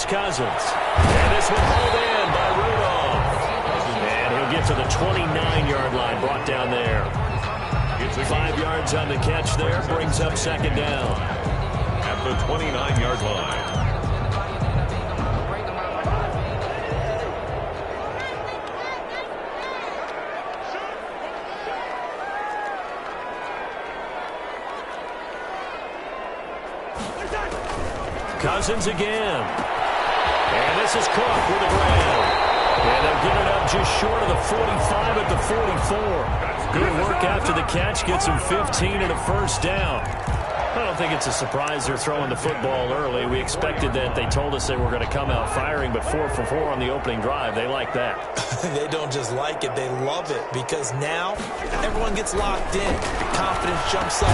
is Cousins. And this one hauled in by Rudolph. And he'll get to the 29-yard line, brought down there. 5 yards on the catch there, brings up second down. At the 29-yard line. Cousins again. And this is Cook with a grab. And they'll get it up just short of the 45 at the 44. Good work after the catch. Gets him 15 and a first down. I don't think it's a surprise they're throwing the football early. We expected that. They told us they were going to come out firing, but 4 for 4 on the opening drive. They like that. They don't just like it. They love it because now everyone gets locked in. Confidence jumps up.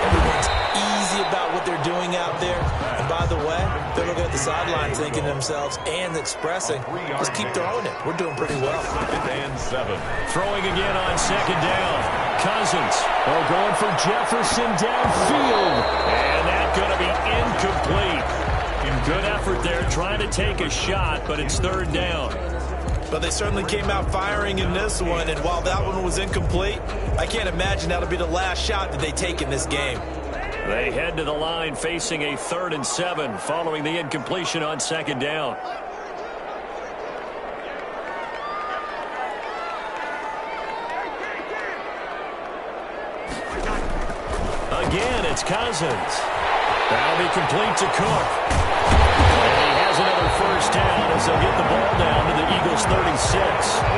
Everyone's easy about what they're doing out there. And by the way, they're looking at the sideline thinking to themselves and expressing, just keep throwing it. We're doing pretty well. 2nd and 7. Throwing again on second down. Cousins going for Jefferson downfield. And that's going to be incomplete. Good effort there trying to take a shot, but it's third down. But they certainly came out firing in this one, and while that one was incomplete, I can't imagine that'll be the last shot that they take in this game. They head to the line facing a 3rd and 7 following the incompletion on second down. Again, it's Cousins. That'll be complete to Cook. And he has another first down as they'll get the ball down to the Eagles' 36.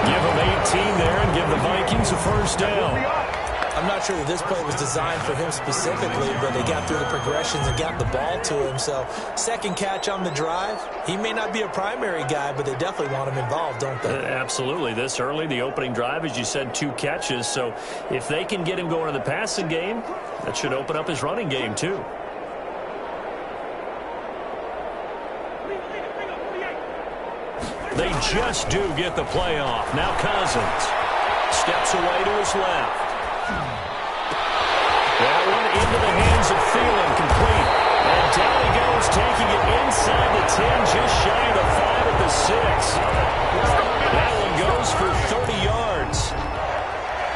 Give them 18 there and give the Vikings a first down. I'm not sure that this play was designed for him specifically, but they got through the progressions and got the ball to him. So, second catch on the drive. He may not be a primary guy, but they definitely want him involved, don't they? Absolutely. This early, the opening drive, as you said, 2 catches. So, if they can get him going in the passing game, that should open up his running game, too. They just do get the play off. Now Cousins steps away to his left. That one into the hands of Thielen, complete. And down he goes, taking it inside the 10, just shy of the 5 at the 6. That one goes for 30 yards.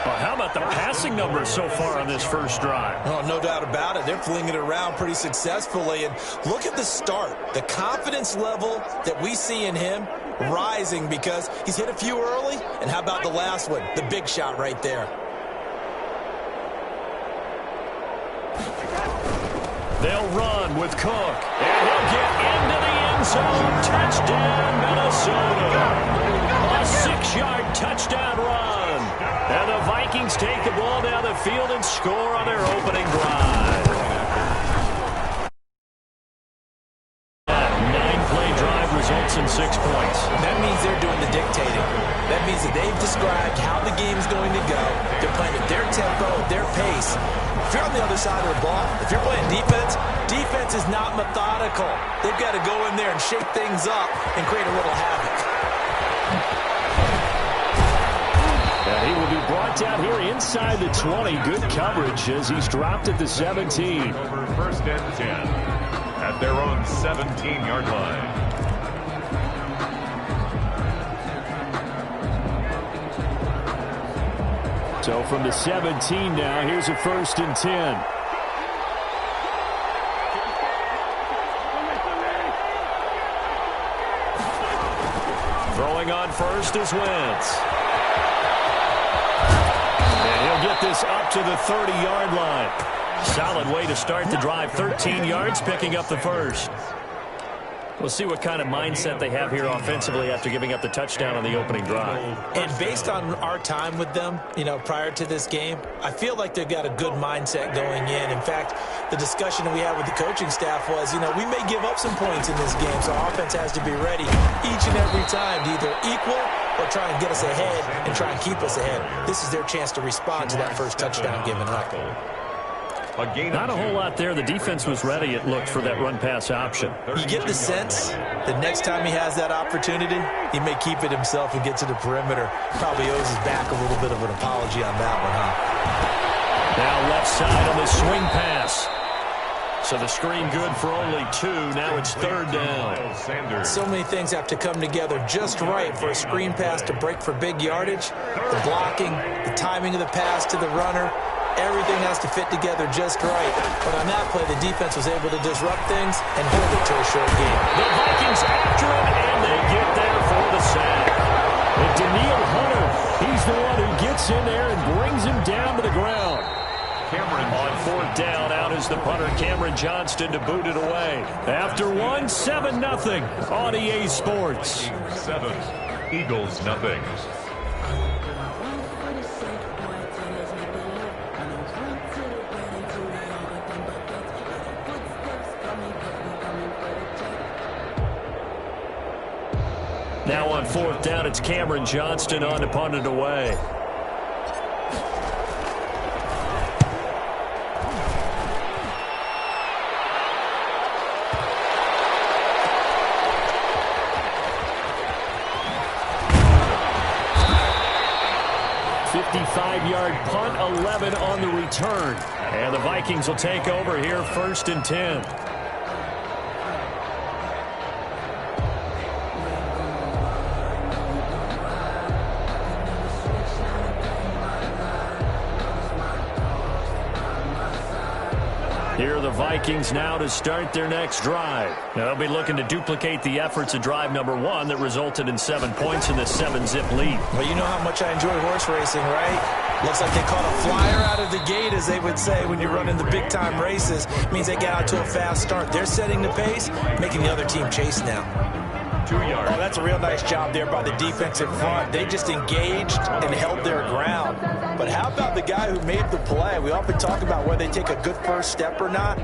Well, how about the passing numbers so far on this first drive? Oh, no doubt about it. They're flinging it around pretty successfully. And look at the start. The confidence level that we see in him rising because he's hit a few early. And how about the last one? The big shot right there. They'll run with Cook. And he'll get into the end zone. Touchdown, Minnesota. A 6-yard touchdown run. And the Vikings take the ball down the field and score on their opening drive. That 9-play drive results in 6 points. That means they're doing the dictating. That means that they've described how the game's going to go. They're playing at their tempo, their pace. If you're on the other side of the ball, if you're playing defense, defense is not methodical. They've got to go in there and shake things up and create a little havoc. And he will be brought down here inside the 20. Good coverage as he's dropped at the 17. Over 1st and 10 at their own 17-yard line. So from the 17 now, here's a 1st and 10. Throwing on first is Wentz. And he'll get this up to the 30-yard line. Solid way to start the drive. 13 yards, picking up the first. We'll see what kind of mindset they have here offensively after giving up the touchdown on the opening drive. And based on our time with them, prior to this game, I feel like they've got a good mindset going in. In fact, the discussion that we had with the coaching staff was, we may give up some points in this game, so our offense has to be ready each and every time to either equal or try and get us ahead and try and keep us ahead. This is their chance to respond to that first touchdown given up. Not a whole lot there. The defense was ready, it looked, for that run-pass option. You get the sense that next time he has that opportunity, he may keep it himself and get to the perimeter. Probably owes his back a little bit of an apology on that one, huh? Now left side on the swing pass. So the screen good for only 2. Now it's 3rd down. So many things have to come together just right for a screen pass to break for big yardage. The blocking, the timing of the pass to the runner, everything has to fit together just right. But on that play, the defense was able to disrupt things and hold it to a short game. The Vikings after it, and they get there for the sack. And Daniil Hunter, he's the one who gets in there and brings him down to the ground. On 4th down, out is the punter, Cameron Johnston, to boot it away. After 1, 7-0 on EA Sports. 7, Eagles nothing. Now on 4th down, it's Cameron Johnston on to punt it away. Yard punt, 11 on the return. And the Vikings will take over here, 1st and 10. Here are the Vikings now to start their next drive. They'll be looking to duplicate the efforts of drive number 1 that resulted in 7 points in the 7-zip lead. Well, you know how much I enjoy horse racing, right? Looks like they caught a flyer out of the gate, as they would say when you're running the big-time races. It means they get out to a fast start. They're setting the pace, making the other team chase now. 2 yards. Oh, that's a real nice job there by the defensive front. They just engaged and held their ground. But how about the guy who made the play? We often talk about whether they take a good first step or not.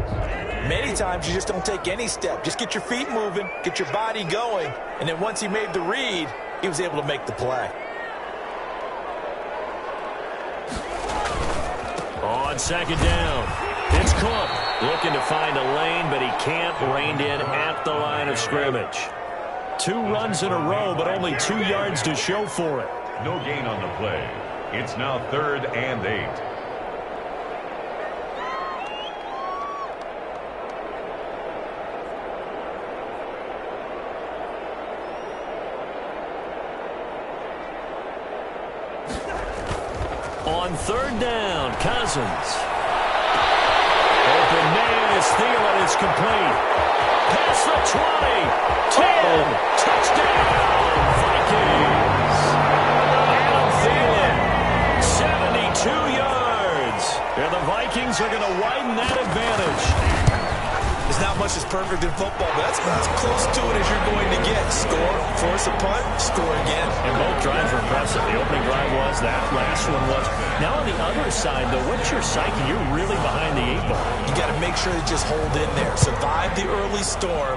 Many times you just don't take any step. Just get your feet moving, get your body going, and then once he made the read, he was able to make the play. On 2nd down, it's Cook looking to find a lane, but he can't. Reined in at the line of scrimmage. 2 runs in a row, but only 2 yards to show for it. No gain on the play. It's now 3rd and 8. On 3rd down, Cousins. Open man is Thielen. It's complete. Past the 20. 10. Touchdown, Vikings. Adam Thielen, 72 yards. And the Vikings are going to widen that advantage. There's not much that's perfect in football, but that's about as close to it as you're going to get. Score, force a punt, score again. And both drives were impressive. The opening drive was, that last one was. Now on the other side, though, what's your psyche? You're really behind the 8 ball. You got to make sure to just hold in there. Survive the early storm,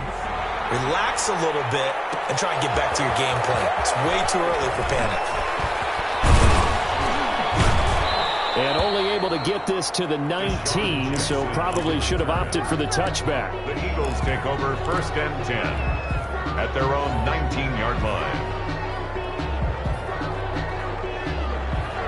relax a little bit, and try and get back to your game plan. It's way too early for panic. And only able to get this to the 19, so probably should have opted for the touchback. The Eagles take over 1st and 10 at their own 19-yard line.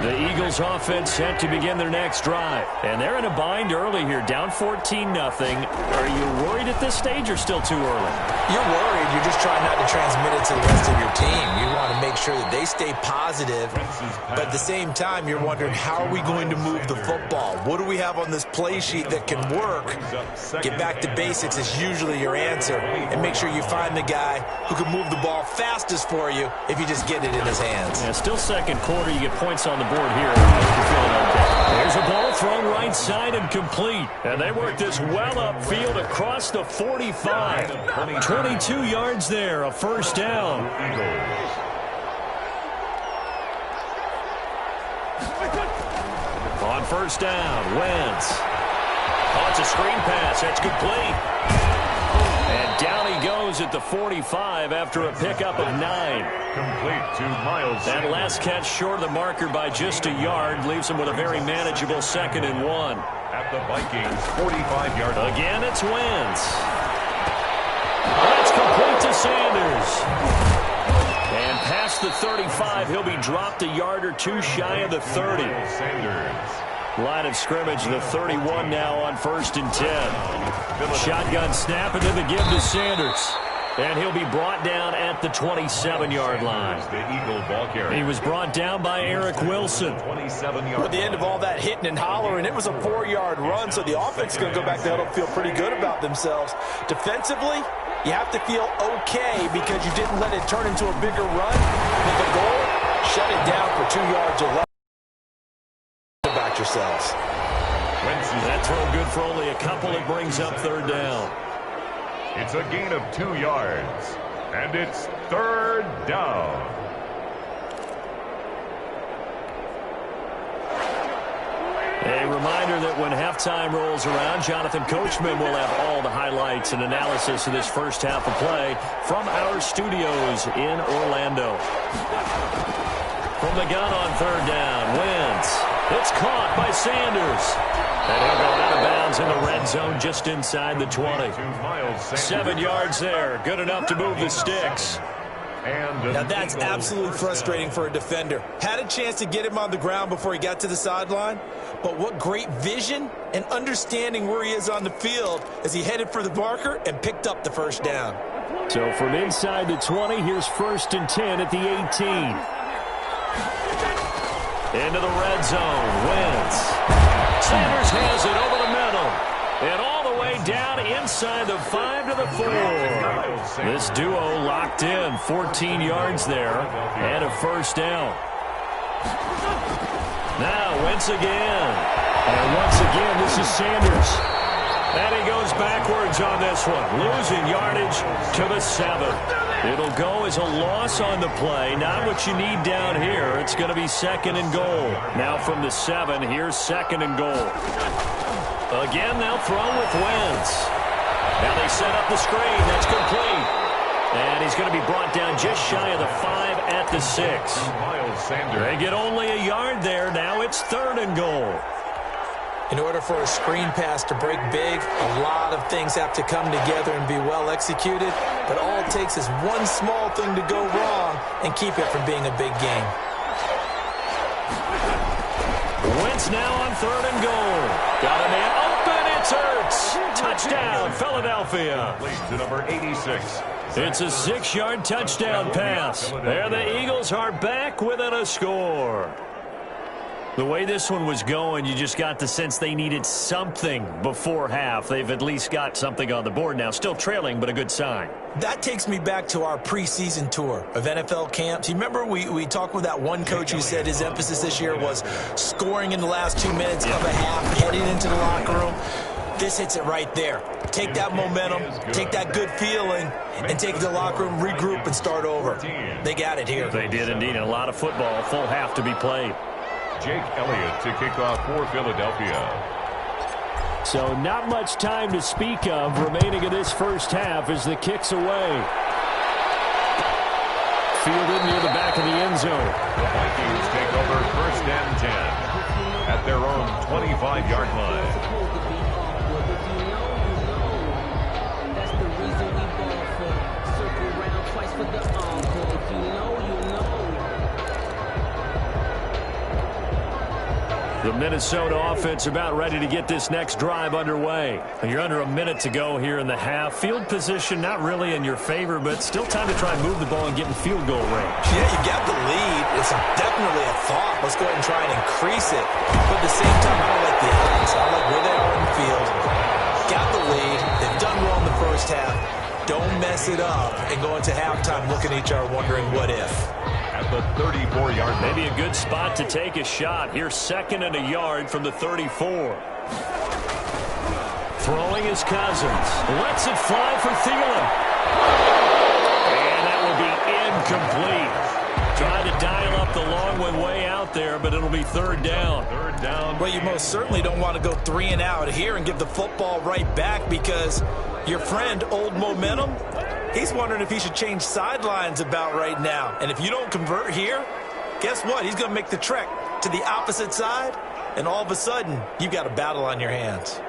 The Eagles offense set to begin their next drive. And they're in a bind early here, down 14-0. Are you worried at this stage or still too early? You're worried. You're just trying not to transmit it to the rest of your team. You want to make sure that they stay positive. But at the same time, you're wondering, how are we going to move the football? What do we have on this play sheet that can work? Get back to basics is usually your answer. And make sure you find the guy who can move the ball fastest for you if you just get it in his hands. Yeah, still 2nd quarter. You get points on the board here. You're feeling okay. There's a ball thrown right side and complete. And they work this well upfield across the 45. 22 yards there, a 1st down. On 1st down, Wentz. Oh, it's a screen pass. That's complete. And down he goes at the 45 after a pickup of 9. Complete to Miles. That last catch short of the marker by just a yard leaves him with a very manageable 2nd and 1. At the Vikings 45-yard line. Again, it's Wentz. That's complete to Sanders. And past the 35, he'll be dropped a yard or two shy of the 30. Sanders. Line of scrimmage, the 31 now on 1st and 10. Shotgun snap into the give to Sanders. And he'll be brought down at the 27-yard line. He was brought down by Eric Wilson. At the end of all that hitting and hollering, it was a 4-yard run, so the offense is going to go back to huddle, feel pretty good about themselves. Defensively, you have to feel okay because you didn't let it turn into a bigger run. With the goal, shut it down for 2 yards or less. About yourselves. That throw good for only a couple. It brings up 3rd down. It's a gain of 2 yards, and it's 3rd down. A reminder that when halftime rolls around, Jonathan Coachman will have all the highlights and analysis of this first half of play from our studios in Orlando. From the gun on 3rd down, Wentz. It's caught by Sanders. And he'll go out of bounds in the red zone just inside the 20. 7 yards there. Good enough to move the sticks. Now that's absolutely frustrating for a defender. Had a chance to get him on the ground before he got to the sideline, but what great vision and understanding where he is on the field as he headed for the marker and picked up the 1st down. So from inside the 20, here's 1st and 10 at the 18. Into the red zone. Wentz. Sanders has it over the middle. And all the way down inside the 5 to the 4. This duo locked in. 14 yards there. And a 1st down. Now Wentz again. And once again, this is Sanders. And he goes backwards on this one. Losing yardage to the 7. It'll go as a loss on the play. Not what you need down here. It's going to be 2nd and goal. Now from the 7, here's 2nd and goal. Again, they'll throw with Wentz. Now they set up the screen. That's complete. And he's going to be brought down just shy of the 5 at the 6. They get only a yard there. Now it's 3rd and goal. In order for a screen pass to break big, a lot of things have to come together and be well executed. But all it takes is one small thing to go wrong and keep it from being a big game. Wentz now on 3rd and goal. Got a man open. It's Hurts. Touchdown, Philadelphia. To number 86. It's a 6-yard touchdown pass. There the Eagles are back within a score. The way this one was going, you just got the sense they needed something before half. They've at least got something on the board now. Still trailing, but a good sign. That takes me back to our preseason tour of NFL camps. You remember we talked with that one coach who said his emphasis this year was scoring in the last 2 minutes of a half, heading into the locker room. This hits it right there. Take that momentum, take that good feeling, and take it to the locker room, regroup, and start over. They got it here. They did indeed. A lot of football, full half to be played. Jake Elliott to kick off for Philadelphia. So not much time to speak of remaining in this first half as the kick's away. Fielded near the back of the end zone. The Vikings take over 1st and 10 at their own 25-yard line. The Minnesota offense about ready to get this next drive underway. You're under a minute to go here in the half. Field position not really in your favor, but still time to try and move the ball and get in field goal range. Yeah, you got the lead. It's definitely a thought. Let's go ahead and try and increase it. But at the same time, I don't like the odds. I like where they are in the field. Got the lead. They've done well in the first half. Don't mess it up and go into halftime looking at each other wondering what if. At the 34-yard line. Maybe a good spot to take a shot. Here's 2nd and a yard from the 34. Throwing is Cousins. Lets it fly for Thielen. And that will be incomplete. Trying to dial up the long one way out there, but it'll be 3rd down. 3rd down. Well, you most certainly don't want to go 3 and out here and give the football right back because your friend, Old Momentum, he's wondering if he should change sidelines about right now. And if you don't convert here, guess what? He's going to make the trek to the opposite side, and all of a sudden, you've got a battle on your hands.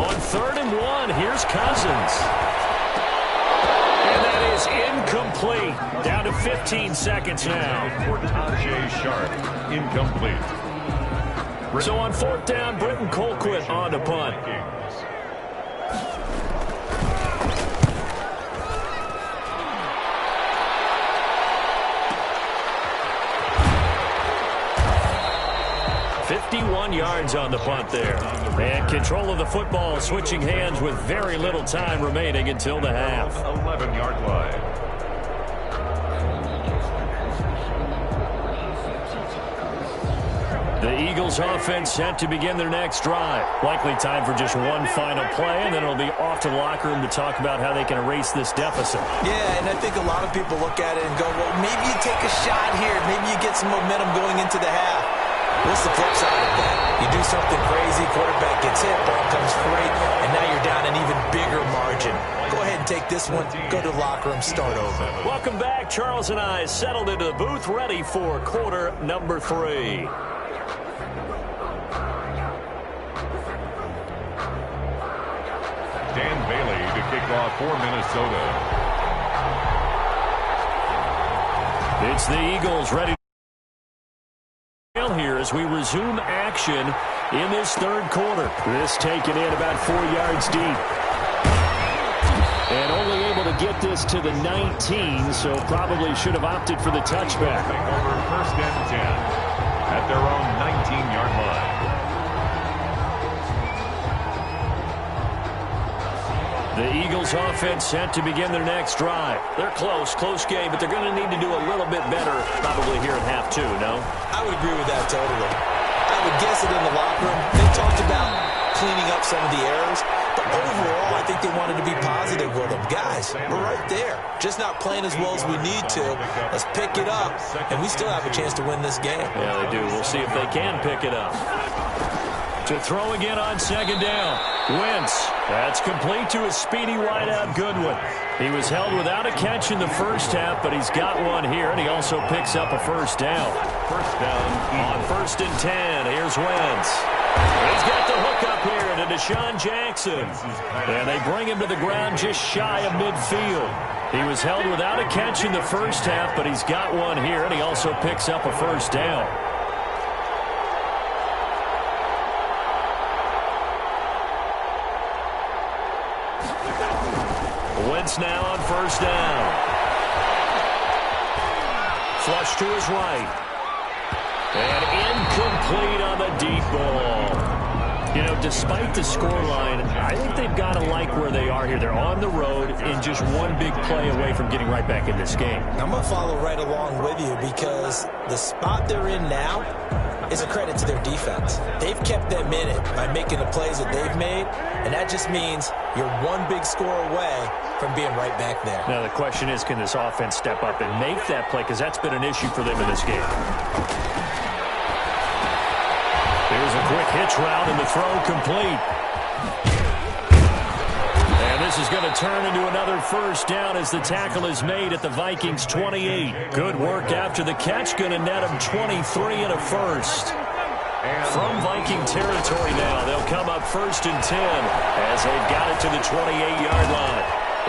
On 3rd and 1, here's Cousins. And that is incomplete. Down to 15 seconds now. For Tajay Sharp, incomplete. So on fourth down, Britton Colquitt on to punt. "51 yards on the punt there. And control of the football, switching hands with very little time remaining until the half. 11-yard line. The Eagles offense set to begin their next drive. Likely time for just one final play, and then it'll be off to the locker room to talk about how they can erase this deficit. Yeah, and I think a lot of people look at it and go, well, maybe you take a shot here. Maybe you get some momentum going into the half. What's the flip side of that? You do something crazy, quarterback gets hit, ball comes free, and now you're down an even bigger margin. Go ahead and take this one, go to the locker room, start over. Welcome back. Charles and I settled into the booth, ready for quarter number 3. Dan Bailey to kick off for Minnesota. It's the Eagles ready here as we resume action in this third quarter. This taken in about 4 yards deep. And only able to get this to the 19, so probably should have opted for the touchback. Over first and 10 at their own 19-yard line. The Eagles offense set to begin their next drive. They're close game, but they're going to need to do a little bit better probably here at half 2, no? I would agree with that totally. I would guess it in the locker room. They talked about cleaning up some of the errors, but overall, I think they wanted to be positive with them. Guys, we're right there. Just not playing as well as we need to. Let's pick it up, and we still have a chance to win this game. Yeah, they do. We'll see if they can pick it up. To throw again on second down. Wentz. That's complete to a speedy wideout Goodwin. He was held without a catch in the first half, but he's got one here, and he also picks up a first down. First down On first and 10, here's Wentz. He's got the hook up here to Deshaun Jackson. And they bring him to the ground just shy of midfield. He was held without a catch in the first half, but he's got one here, and he also picks up a first down. Wentz now on first down. Flush to his right. And incomplete on the deep ball. You know, despite the scoreline, I think they've got to like where they are here. They're on the road and just one big play away from getting right back in this game. I'm going to follow right along with you because the spot they're in now is a credit to their defense. They've kept them in it by making the plays that they've made, and that just means you're one big score away from being right back there. Now, the question is, can this offense step up and make that play? Because that's been an issue for them in this game. Here's a quick hitch route, and the throw complete. And this is going to turn into another first down as the tackle is made at the Vikings' 28. Good work after the catch, going to net them 23 and a first. From Viking territory now, they'll come up first and 10 as they've got it to the 28-yard line.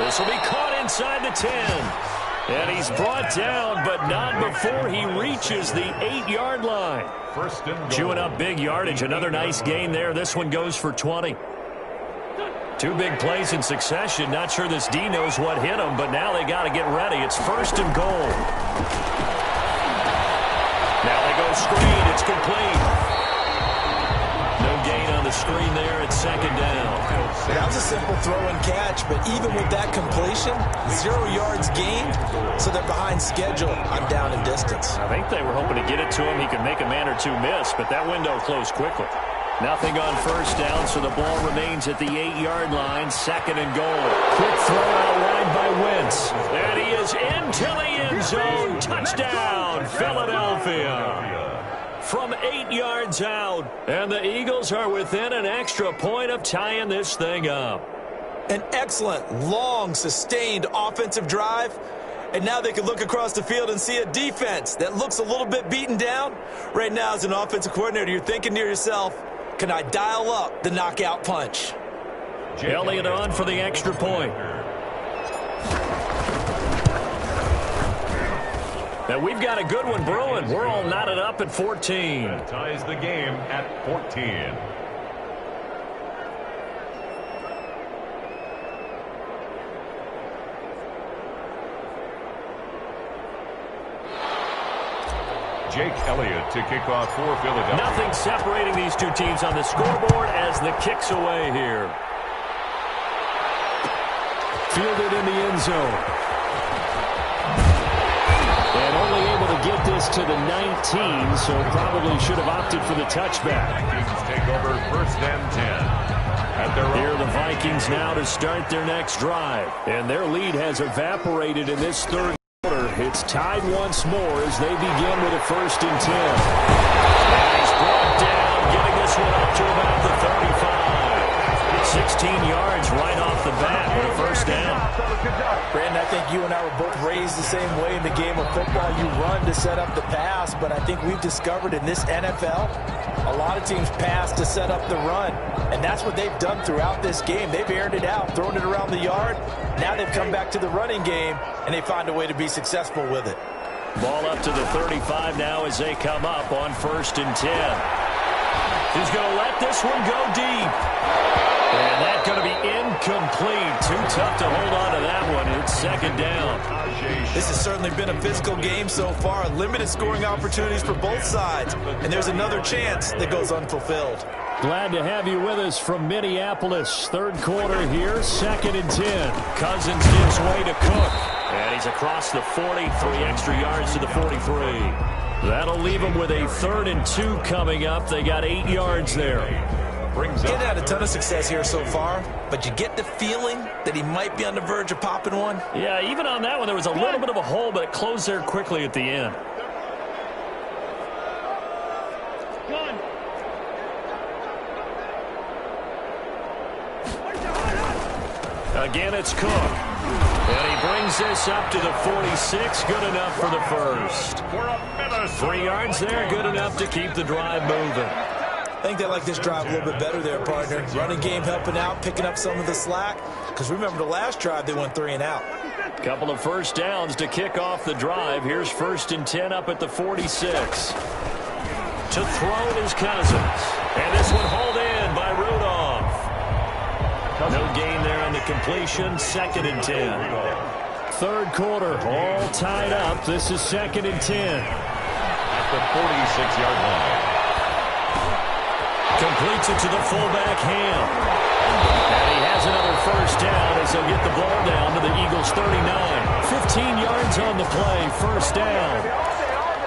This will be caught inside the 10. And he's brought down, but not before he reaches the 8-yard line. First and goal. Chewing up big yardage. Another nice gain there. This one goes for 20. Two big plays in succession. Not sure this D knows what hit him, but now they got to get ready. It's first and goal. Now they go screen. It's complete. No gain on the screen there at second down. That was a simple throw and catch, but even with that completion, 0 yards gained, so they're behind schedule on down and distance. I think they were hoping to get it to him. He could make a man or two miss, but that window closed quickly. Nothing on first down, so the ball remains at the 8-yard line. Second and goal. Quick throw out wide by Wentz. And he is into the end zone. Touchdown, Philadelphia. From 8 yards out, and the Eagles are within an extra point of tying this thing up. An excellent, long, sustained offensive drive. And now they can look across the field and see a defense that looks a little bit beaten down. Right now, as an offensive coordinator, you're thinking to yourself, can I dial up the knockout punch? Elliott on for the extra point. And we've got a good one brewing. We're all knotted up at 14. That ties the game at 14. Jake Elliott to kick off for Philadelphia. Nothing separating these two teams on the scoreboard as the kick's away here. Fielded in the end zone. And only able to get this to the 19, so probably should have opted for the touchback. Vikings take over 1st and 10. Here are the Vikings now to start their next drive. And their lead has evaporated in this third quarter. It's tied once more as they begin with a 1st and 10. And he's brought down, getting this one up to about the 35. 16 yards right off the bat with a 1st down. Brandon, I think you and I were both raised the same way in the game of football. You run to set up the pass, but I think we've discovered in this NFL, a lot of teams pass to set up the run, and that's what they've done throughout this game. They've aired it out, thrown it around the yard. Now they've come back to the running game, and they find a way to be successful with it. Ball up to the 35 now as they come up on 1st and 10. He's going to let this one go deep. And that's going to be incomplete. Too tough to hold on to that one. It's 2nd down. This has certainly been a physical game so far. Limited scoring opportunities for both sides. And there's another chance that goes unfulfilled. Glad to have you with us from Minneapolis. 3rd quarter here, 2nd and 10. Cousins gives way to Cook. And he's across the 40, 3 extra yards to the 43. That'll leave him with a 3rd and 2 coming up. They got 8 yards there. Getting had a ton of success here so far, but you get the feeling that he might be on the verge of popping one. Yeah, even on that one, there was a little bit of a hole, but it closed there quickly at the end. Again, it's Cook. And he brings this up to the 46. Good enough for the 1st. 3 yards there, good enough to keep the drive moving. I think they like this drive a little bit better there, partner. Running game helping out, picking up some of the slack. Because remember, the last drive, they went 3 and out. Couple of 1st downs to kick off the drive. Here's 1st and 10 up at the 46. To throw is Cousins. And this one hauled in by Rudolph. No gain there on the completion. 2nd and 10. 3rd quarter, all tied up. This is 2nd and 10. At the 46-yard line. Completes it to the fullback, Ham. And he has another 1st down as he'll get the ball down to the Eagles' 39. 15 yards on the play, 1st down.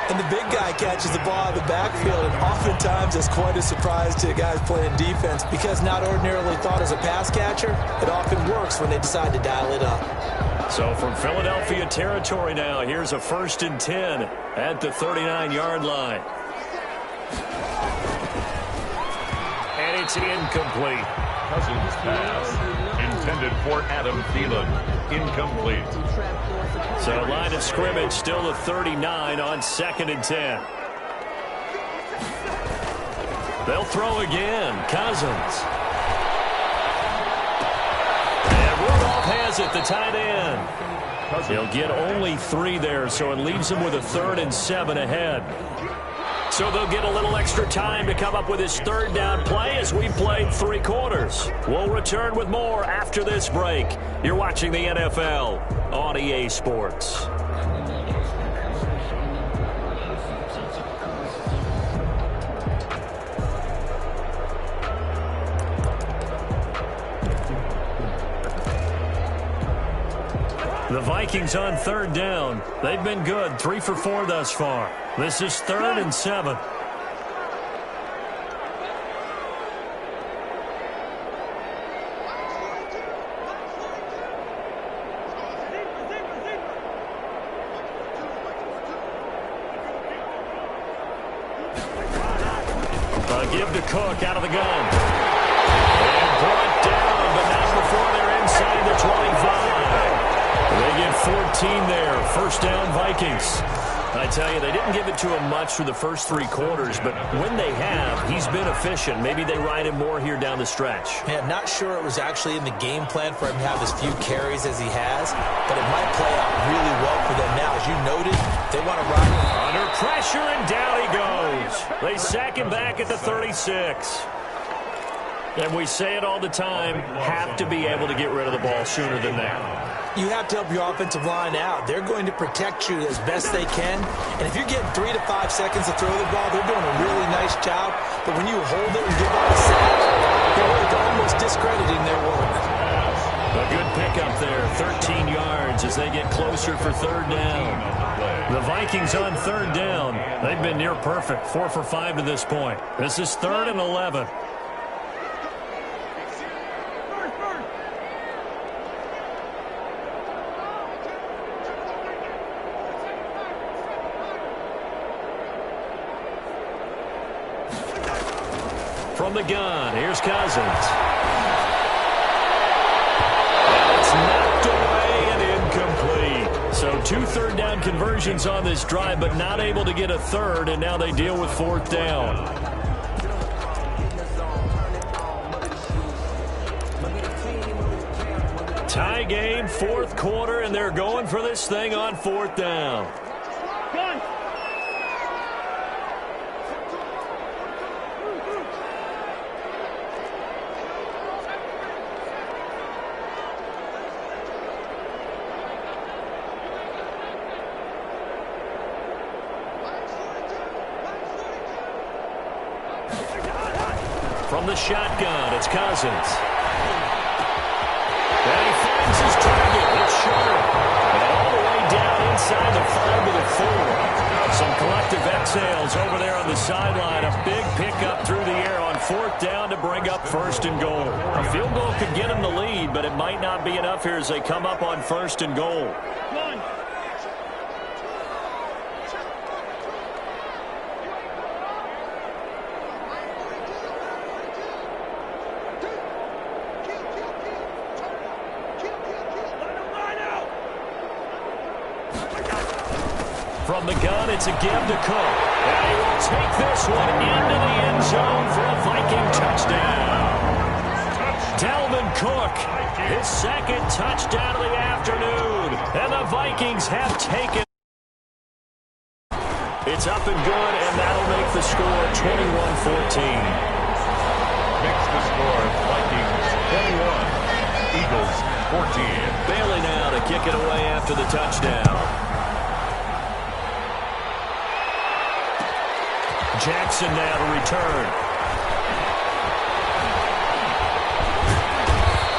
And the big guy catches the ball out of the backfield, and oftentimes it's quite a surprise to guys playing defense because not ordinarily thought as a pass catcher, it often works when they decide to dial it up. So from Philadelphia territory now, here's a 1st and 10 at the 39-yard line. And it's incomplete. Cousins pass intended for Adam Thielen. Incomplete. So line of scrimmage still the 39 on 2nd and 10. They'll throw again. Cousins. And Rudolph has it, the tight end. He'll get only 3 there, so it leaves him with a 3rd and 7 ahead. So they'll get a little extra time to come up with his 3rd down play as we played 3 quarters. We'll return with more after this break. You're watching the NFL on EA Sports. The Vikings on 3rd down. They've been good, 3 for 4 thus far. This is 3rd and 7. Give to Cook out of the gun. And brought down, but not before they're inside the 25. They get 14 there. 1st down, Vikings. I tell you, they didn't give it to him much through the first 3 quarters, but when they have, he's been efficient. Maybe they ride him more here down the stretch. Man, not sure it was actually in the game plan for him to have as few carries as he has, but it might play out really well for them now. As you noted, They want to ride him. Under pressure, and down he goes. They sack him back at the 36. And we say it all the time, have to be able to get rid of the ball sooner than that. You have to help your offensive line out. They're going to protect you as best they can. And if you're getting 3 to 5 seconds to throw the ball, they're doing a really nice job. But when you hold it and give up a sack, they're almost discrediting their work. A good pickup there, 13 yards as they get closer for third down. The Vikings on third down. They've been near perfect, 4 for 5 to this point. This is 3rd and 11. From the gun, here's Cousins. And it's knocked away and incomplete. So 2 third down conversions on this drive, but not able to get a third, and now they deal with 4th down. Tie game, 4th quarter, and they're going for this thing on 4th down. From the shotgun, it's Cousins. And he finds his target. It's short. And all the way down inside the 5 to the 4. Some collective exhales over there on the sideline. A big pickup through the air on 4th down to bring up 1st and goal. A field goal could get them the lead, but it might not be enough here as they come up on 1st and goal. From the gun, it's a give to Cook. And he will take this one into the end zone for a Viking touchdown. Dalvin Cook, his 2nd touchdown of the afternoon. And the Vikings have taken. It's up and good, and that'll make the score 21-14. Makes the score Vikings 21, Eagles 14. Bailey now to kick it away after the touchdown. Jackson now to return.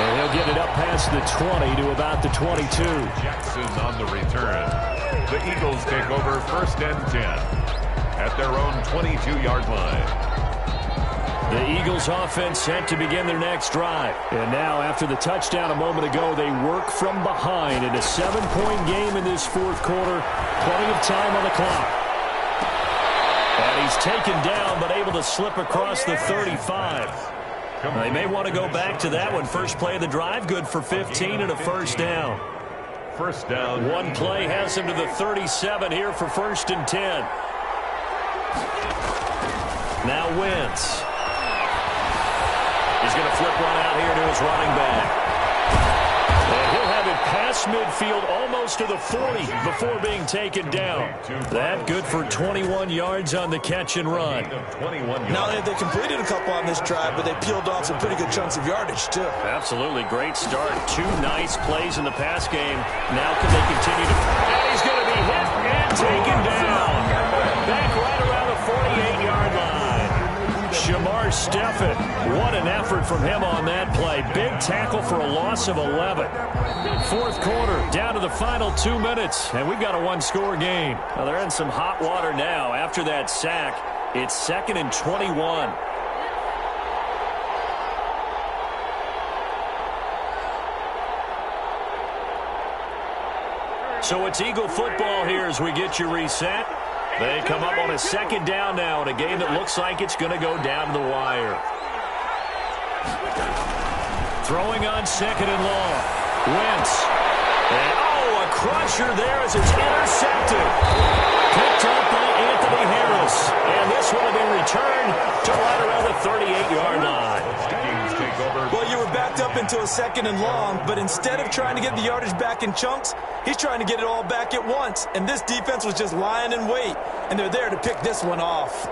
And he'll get it up past the 20 to about the 22. Jackson on the return. The Eagles take over 1st and 10 at their own 22-yard line. The Eagles offense set to begin their next drive. And now after the touchdown a moment ago, they work from behind in a 7-point game in this 4th quarter. Plenty of time on the clock. And he's taken down, but able to slip across the 35. They may want to go back to that one. First play of the drive, good for 15 and a 1st down. 1st down. One play has him to the 37 here for 1st and 10. Now Wentz. He's going to flip one out here to his running back. And he'll have it past midfield almost to the 40 before being taken down. That good for 21 yards on the catch and run. Not only have they completed a couple on this drive, but they peeled off some pretty good chunks of yardage, too. Absolutely. Great start. 2 nice plays in the pass game. Now can they continue to... And he's going to be hit and taken down. Back right around the 48-yard line. Shamar Stephen, what an effort from him on that play. Big tackle for a loss of 11. 4th quarter, down to the final 2 minutes, and we've got a 1-score game. Well, they're in some hot water now. After that sack, it's 2nd and 21. So it's Eagle football here as we get you reset. They come up on a 2nd down now in a game that looks like it's going to go down to the wire. Throwing on 2nd and long. Wentz. And, a crusher there as it's intercepted. Picked up by Anthony Harris. close. And this one will be returned to right around the 38-yard line. Vikings take over. Well, you were backed up into a 2nd and long, but instead of trying to get the yardage back in chunks, he's trying to get it all back at once. And this defense was just lying in wait, and they're there to pick this one off.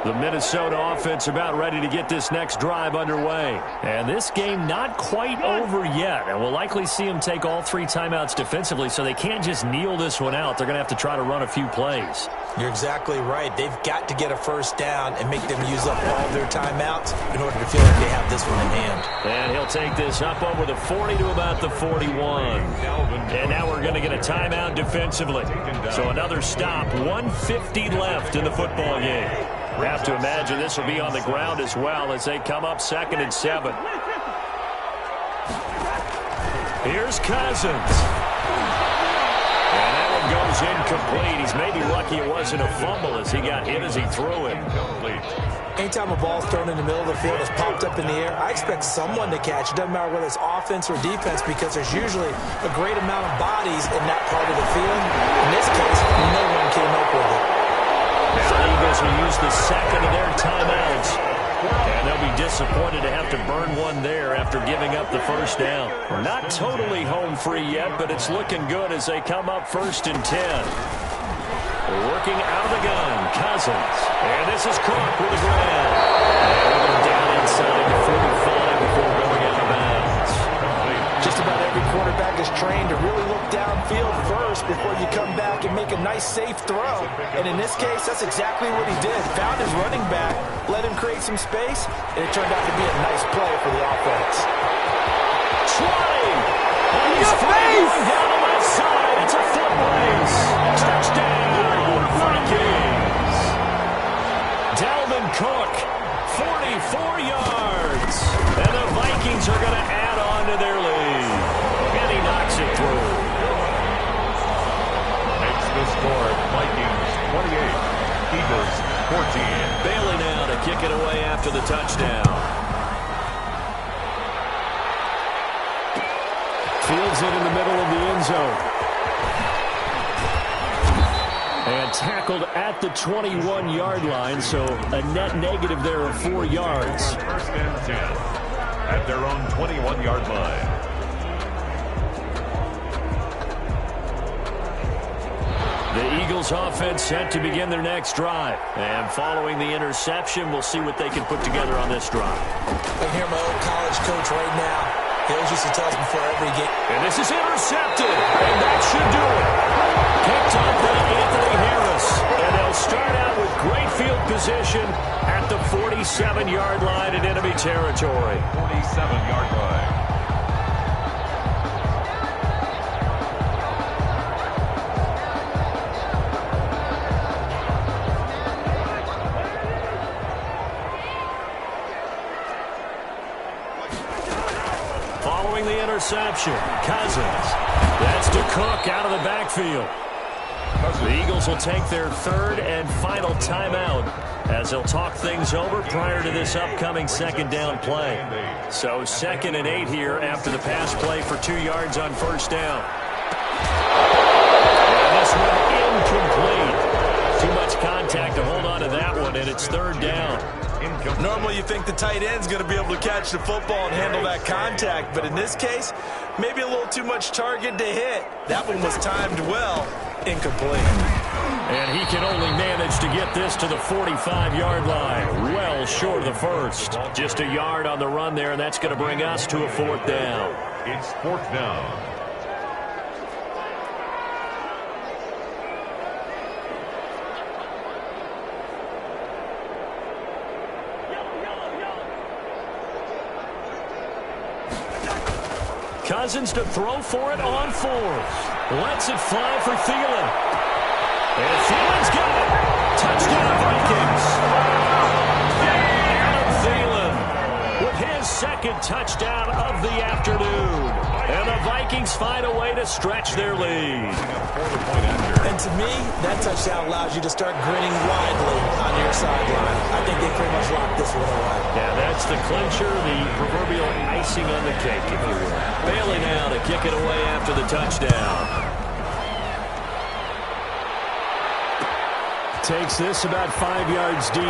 The Minnesota offense about ready to get this next drive underway. And this game not quite over yet. And we'll likely see them take all 3 timeouts defensively, so they can't just kneel this one out. They're going to have to try to run a few plays. You're exactly right. They've got to get a first down and make them use up all their timeouts in order to feel like they have this one in hand. And he'll take this up over the 40 to about the 41. And now we're going to get a timeout defensively. So another stop, 1:50 left in the football game. We have to imagine this will be on the ground as well as they come up 2nd and 7. Here's Cousins. And that one goes incomplete. He's maybe lucky it wasn't a fumble as he got hit as he threw it. Anytime a ball's thrown in the middle of the field, it's popped up in the air, I expect someone to catch it. Doesn't matter whether it's offense or defense, because there's usually a great amount of bodies in that part of the field. In this case, no one came up with it. Now the Eagles will use the 2nd of their timeouts. And they'll be disappointed to have to burn one there after giving up the first down. Not totally home free yet, but it's looking good as they come up 1st and 10. Working out of the gun, Cousins. And this is Clark with the ground. And we're down inside the 45 before going out of bounds. Just about every quarterback is trained to really look downfield first before you come back and make a nice, safe throw. And in this case, that's exactly what he did. Found his running back, let him create some space, and it turned out to be a nice play for the offense. Trying! And he's going down the left side. It's a foot race. Touchdown, Vikings! Dalvin Cook, 44 yards. And the Vikings are going to add on to their lead. And he knocks it through. Makes the score Vikings 28, Eagles 14. Bailey now to kick it away after the touchdown. Fields it in the middle of the end zone. And tackled at the 21-yard line, so a net negative there of 4 yards. 1st and 10 at their own 21-yard line. The Eagles offense set to begin their next drive. And following the interception, we'll see what they can put together on this drive. I hear my old college coach right now. He always used to tell us before every game. And this is intercepted. And that should do it. Picked up by Anthony Harris. And they'll start out with great field position at the 47-yard line in enemy territory. 47-yard line. Following the interception, Cousins. That's to Cook out of the backfield. The Eagles will take their 3rd and final timeout as they'll talk things over prior to this upcoming 2nd down play. So 2nd and 8 here after the pass play for 2 yards on 1st down. And this one incomplete. Too much contact to hold on to that one, and it's 3rd down. Normally you think the tight end's going to be able to catch the football and handle that contact, but in this case, maybe a little too much target to hit. That one was timed well. Incomplete. And he can only manage to get this to the 45-yard line. Well short of the first. Just a yard on the run there, and that's going to bring us to a 4th down. It's 4th down. Cousins to throw for it on 4th. Lets it fly for Thielen. And Thielen's got it. Touchdown, Vikings. Adam Thielen with his 2nd touchdown of the afternoon. And the Vikings find a way to stretch their lead. And to me, that touchdown allows you to start grinning widely on your sideline. I think they pretty much locked this one away. Yeah, that's the clincher, the proverbial icing on the cake, if you will. Bailey now to kick it away after the touchdown. takes this about 5 yards deep.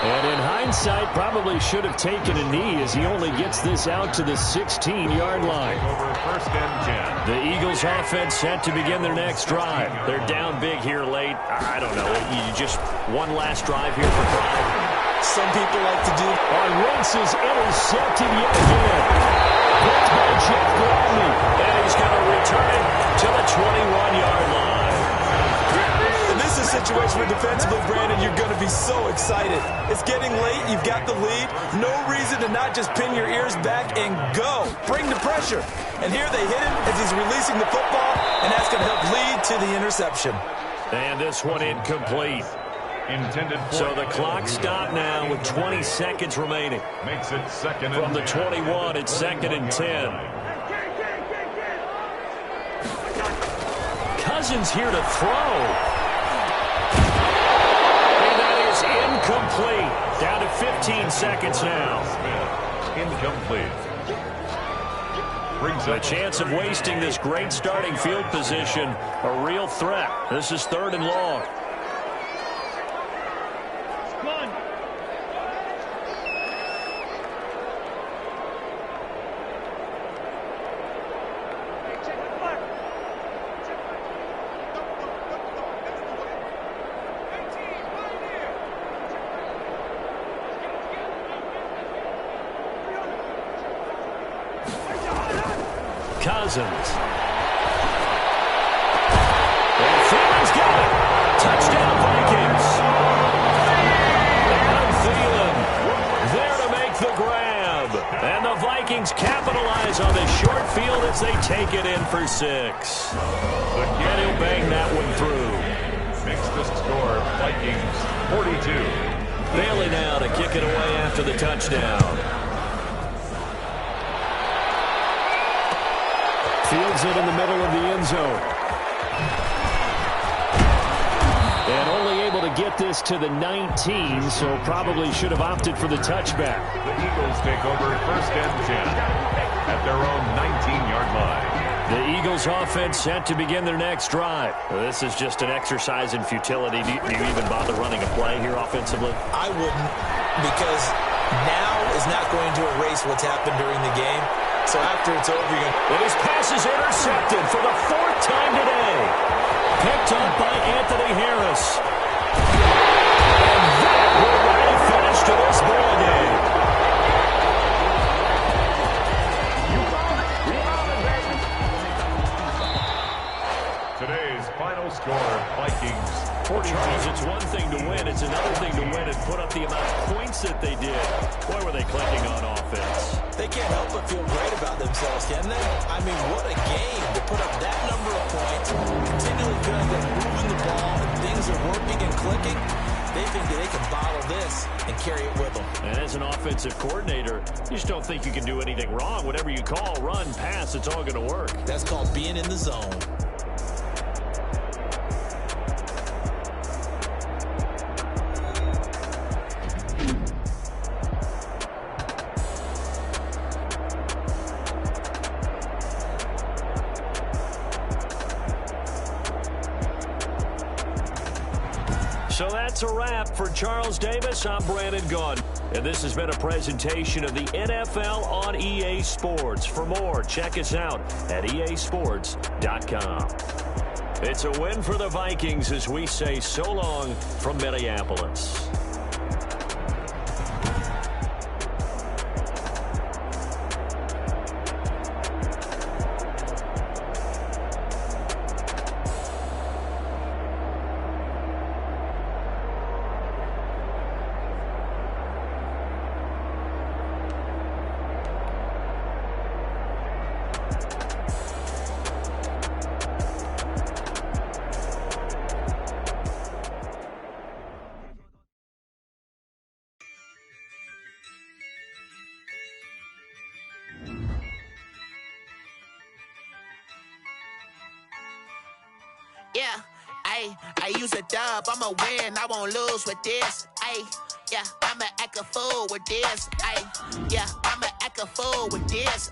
And in hindsight, probably should have taken a knee as he only gets this out to the 16-yard line. Over first and 10. The Eagles offense set to begin their next drive. They're down big here late. I don't know. You just one last drive here for pride. Some people like to do. Wentz is intercepted yet again. That's by Jeff Gladney. And he's going to return it to the 21-yard line. And this is a situation where defensively, Brandon, you're going to be so excited. It's getting late. You've got the lead. No reason to not just pin your ears back and go. Bring the pressure. And here they hit him as he's releasing the football, and that's going to help lead to the interception. And this one incomplete. Intended for so the clock stopped now with 20 seconds remaining. Makes it second from the 10. 21. It's second and 10. Cousins here to throw. And that is incomplete. Down to 15 seconds now. Incomplete. The chance of wasting this great starting field position, a real threat. This is 3rd and long. Cousins. And Thiel's got it. Touchdown, Vikings. And Thielen there to make the grab. And the Vikings capitalize on this short field as they take it in for 6. And he'll bang that one through. Makes the score Vikings 42. Bailey now to kick it away after the touchdown. Fields it in the middle of the end zone. And only able to get this to the 19, so probably should have opted for the touchback. The Eagles take over first and 10 at their own 19-yard line. The Eagles offense set to begin their next drive. This is just an exercise in futility. Do you even bother running a play here offensively? I wouldn't, because now is not going to erase what's happened during the game. So after it's over, you're going to... And his pass is intercepted for the 4th time today. Picked up by Anthony Harris. And that will write a finish to this ball game. Today's final score, Vikings 42. Charles, it's one thing to win. It's another thing to win and put up the amount of points that they did. Boy, were they clicking on offense. They can't help but feel great about themselves, can they? I mean, what a game to put up that number of points, continually feel like they're moving the ball, and things are working and clicking. They think that they can bottle this and carry it with them. And as an offensive coordinator, you just don't think you can do anything wrong. Whatever you call, run, pass, it's all going to work. That's called being in the zone. So that's a wrap for Charles Davis. I'm Brandon Gunn. And this has been a presentation of the NFL on EA Sports. For more, check us out at easports.com. It's a win for the Vikings as we say so long from Minneapolis. Yeah, I use a dub, I'ma win, I won't lose with this. Yeah, I'ma act a fool with this. Yeah, I'ma act a fool with this.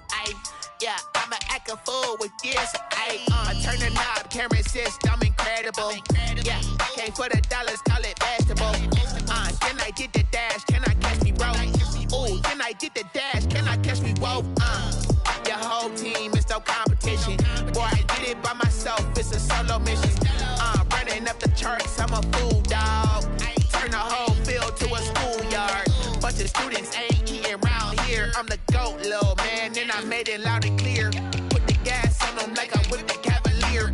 Yeah, I'ma act a fool with this. I turn the knob, can't resist, I'm incredible. Yeah, get the dash, can I catch me? Whoa, your whole team is no competition. Boy, I did it by myself, it's a solo mission. Running up the charts, I'm a fool, dog. Turn the whole field to a schoolyard. Bunch of students ain't eating round here. I'm the GOAT, little man, and I made it loud and clear. Put the gas on them like I'm with the Cavalier.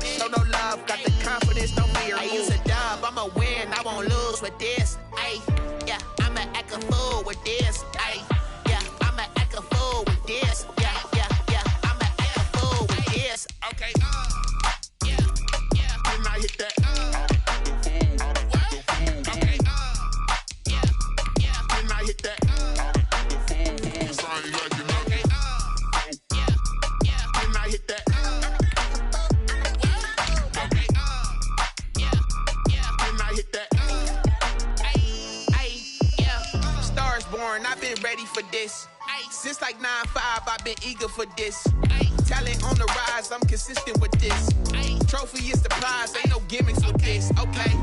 Show no love, got the confidence, no fear. I use a dub, I'ma win, I won't lose with this. Ay, yeah, I'ma act a fool with this. Ay, yeah, I'ma act a fool with this. Yeah, yeah, yeah, I'ma act a fool with this. Okay, yeah, yeah, then I hit that. Okay, yeah, yeah, then I hit that. I've been ready for this. Since like 9-5, I've been eager for this. Talent on the rise, I'm consistent with this. Trophy is the prize, ain't no gimmicks with this. Okay,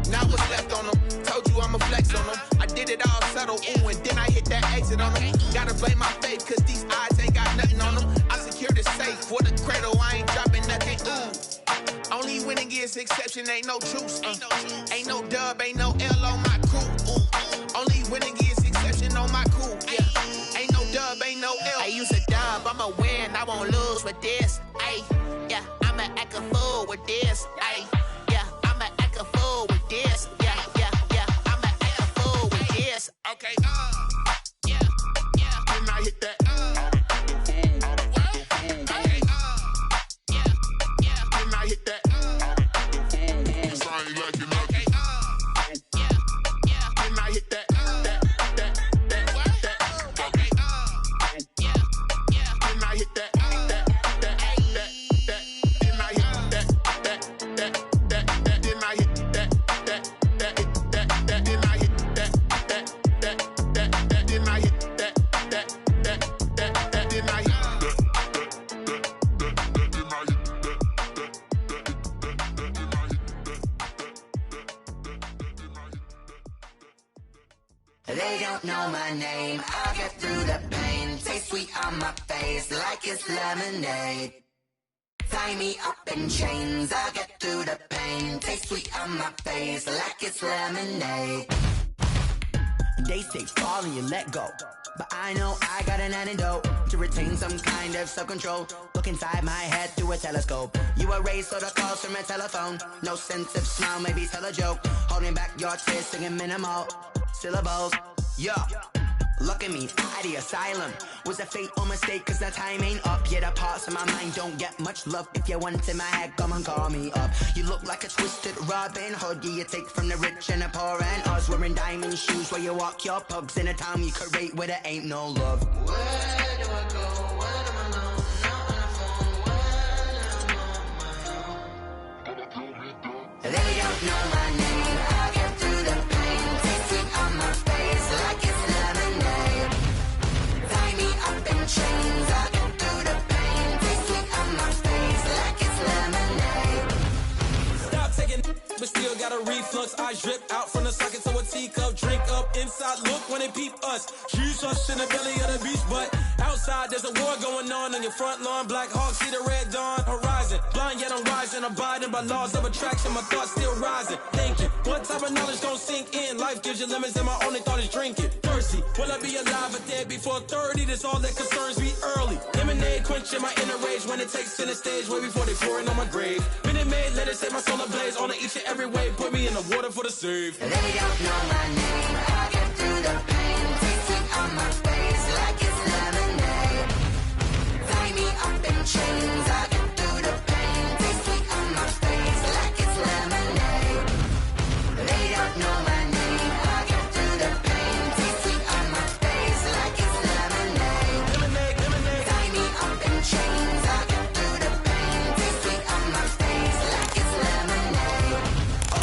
now what's left on them? Told you I'ma flex on them. I did it all subtle, ooh, and then I hit that exit on them. Gotta blame my faith, cause these eyes ain't got nothing on them. I secured the safe for the cradle, I ain't dropping nothing, ooh. Only winning is exception, ain't no truce. Ain't no dub, ain't no L on my crew. Ooh. Only winning is exception on my crew. Yeah. Ain't no dub, ain't no L. I use a dub, I'ma win, I won't lose with this. Ay, yeah, I'ma act a fool with this. Ay, yeah, I'ma act a fool with this. Yeah, yeah, yeah, I'ma act a fool with this. Okay, yeah, yeah, then I hit that. Okay, yeah, yeah, then I hit that. They don't know my name, I'll get through the pain. Taste sweet on my face like it's lemonade. Tie me up in chains, I'll get through the pain. Taste sweet on my face like it's lemonade. They say fall and you let go, but I know I got an antidote to retain some kind of self-control. Look inside my head through a telescope. You erase all the calls from a telephone. No sense of smile, maybe tell a joke. Holding back your tears, singing minimal syllables. Yeah, look at me, out the asylum. Was a fate or mistake, cause the time ain't up. Yet the parts of my mind don't get much love. If you want in my head, come and call me up. You look like a twisted Robin Hood. Yeah, you take from the rich and the poor and us. Wearing diamond shoes where you walk your pugs in a town you create where there ain't no love. Where do I go? Where do I know? Not on the phone. When I'm on my own. They don't know my name. I'll get through the pain. Taste sweet on my face like it's lemonade. Tie me up in chains. I'll get through the pain. Taste sweet on my face like it's lemonade. Stop taking, but still got a reflux. Eyes drip out from the socket to a teacup. Drink up inside, look when they peep us. Jesus in the belly of the beast, but outside there's a war going on your front lawn. Black Hawk, see the red dawn horizon. Blind yet I'm rising, abiding by laws of attraction. My thoughts still rising, thinking what type of knowledge don't sink in? Life gives you limits and my only thought is drinking. Thirsty, will I be alive or dead before 30? That's all that concerns me early. Lemonade quenching my inner rage when it takes center stage way before they pouring on my grave. Minute Maid, let it set my soul ablaze on each and every way. Put me in the water for the save. They don't know my name. I'll get through the pain. Taste sweet on my face like it's lemonade. Tie me up in chains. I'll get through the pain. Taste sweet on my face like it's lemonade. They don't know my name. I'll get through the pain. Taste sweet on my face like it's lemonade. Lemonade, lemonade. Tie me up in chains. I'll get through the pain. Taste sweet on my face like it's lemonade. Oh.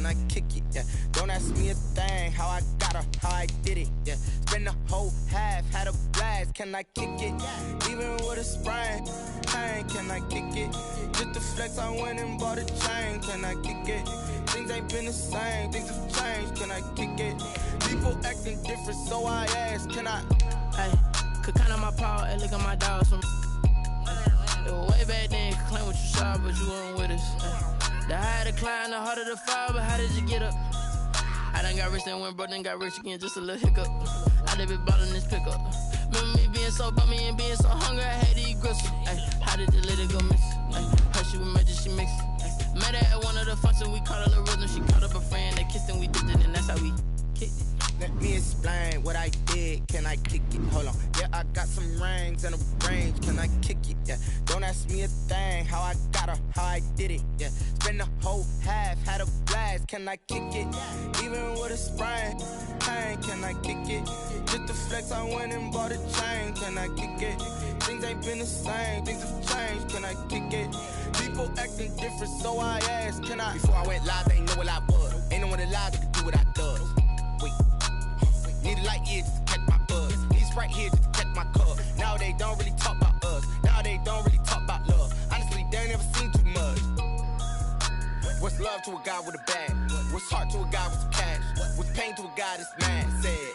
can I kick it? Yeah, don't ask me a thing, how I got her, how I did it. Yeah, spend the whole half, had a blast, can I kick it? Even with a sprain, pain, can I kick it? Just the flex, I went and bought a chain, can I kick it? Things ain't been the same, things have changed, can I kick it? People acting different, so I ask, can I? Hey, could count on my power, hey, look at my dogs. Way back then, you could claim what you saw, but you weren't with us. The higher the climb, the harder the fall, but how did you get up? I done got rich, then went broke, then got rich again, just a little hiccup. I done been ballin' this pickup. Remember me being so bummy and being so hungry, I had to eat gristle. Ay, how did you let it go miss? Ay, her she was magic, she mixed. Met her at one of the functions, we caught her rhythm, she caught up a friend, they kissed and we dipped it, and that's how we kicked it. Let me explain what I did, can I kick it? Hold on, yeah, I got some rings and a range, can I kick it? Yeah, don't ask me a thing, how I got her, how I did it. Yeah, spend the whole half, had a blast, can I kick it? Even with a sprain, pain, can I kick it? Just the flex, I went and bought a chain, can I kick it? Things ain't been the same, things have changed, can I kick it? People acting different, so I asked, can I? Before I went live, they ain't know what I was. Ain't no one alive that could do what I does. Wait. Need a light year just to catch my buzz. Need Sprite here just to catch my cup. Now they don't really talk about us. Now they don't really talk about love. Honestly, they ain't never seen too much. What's love to a guy with a bag? What's heart to a guy with some cash? What's pain to a guy that's mad? Said.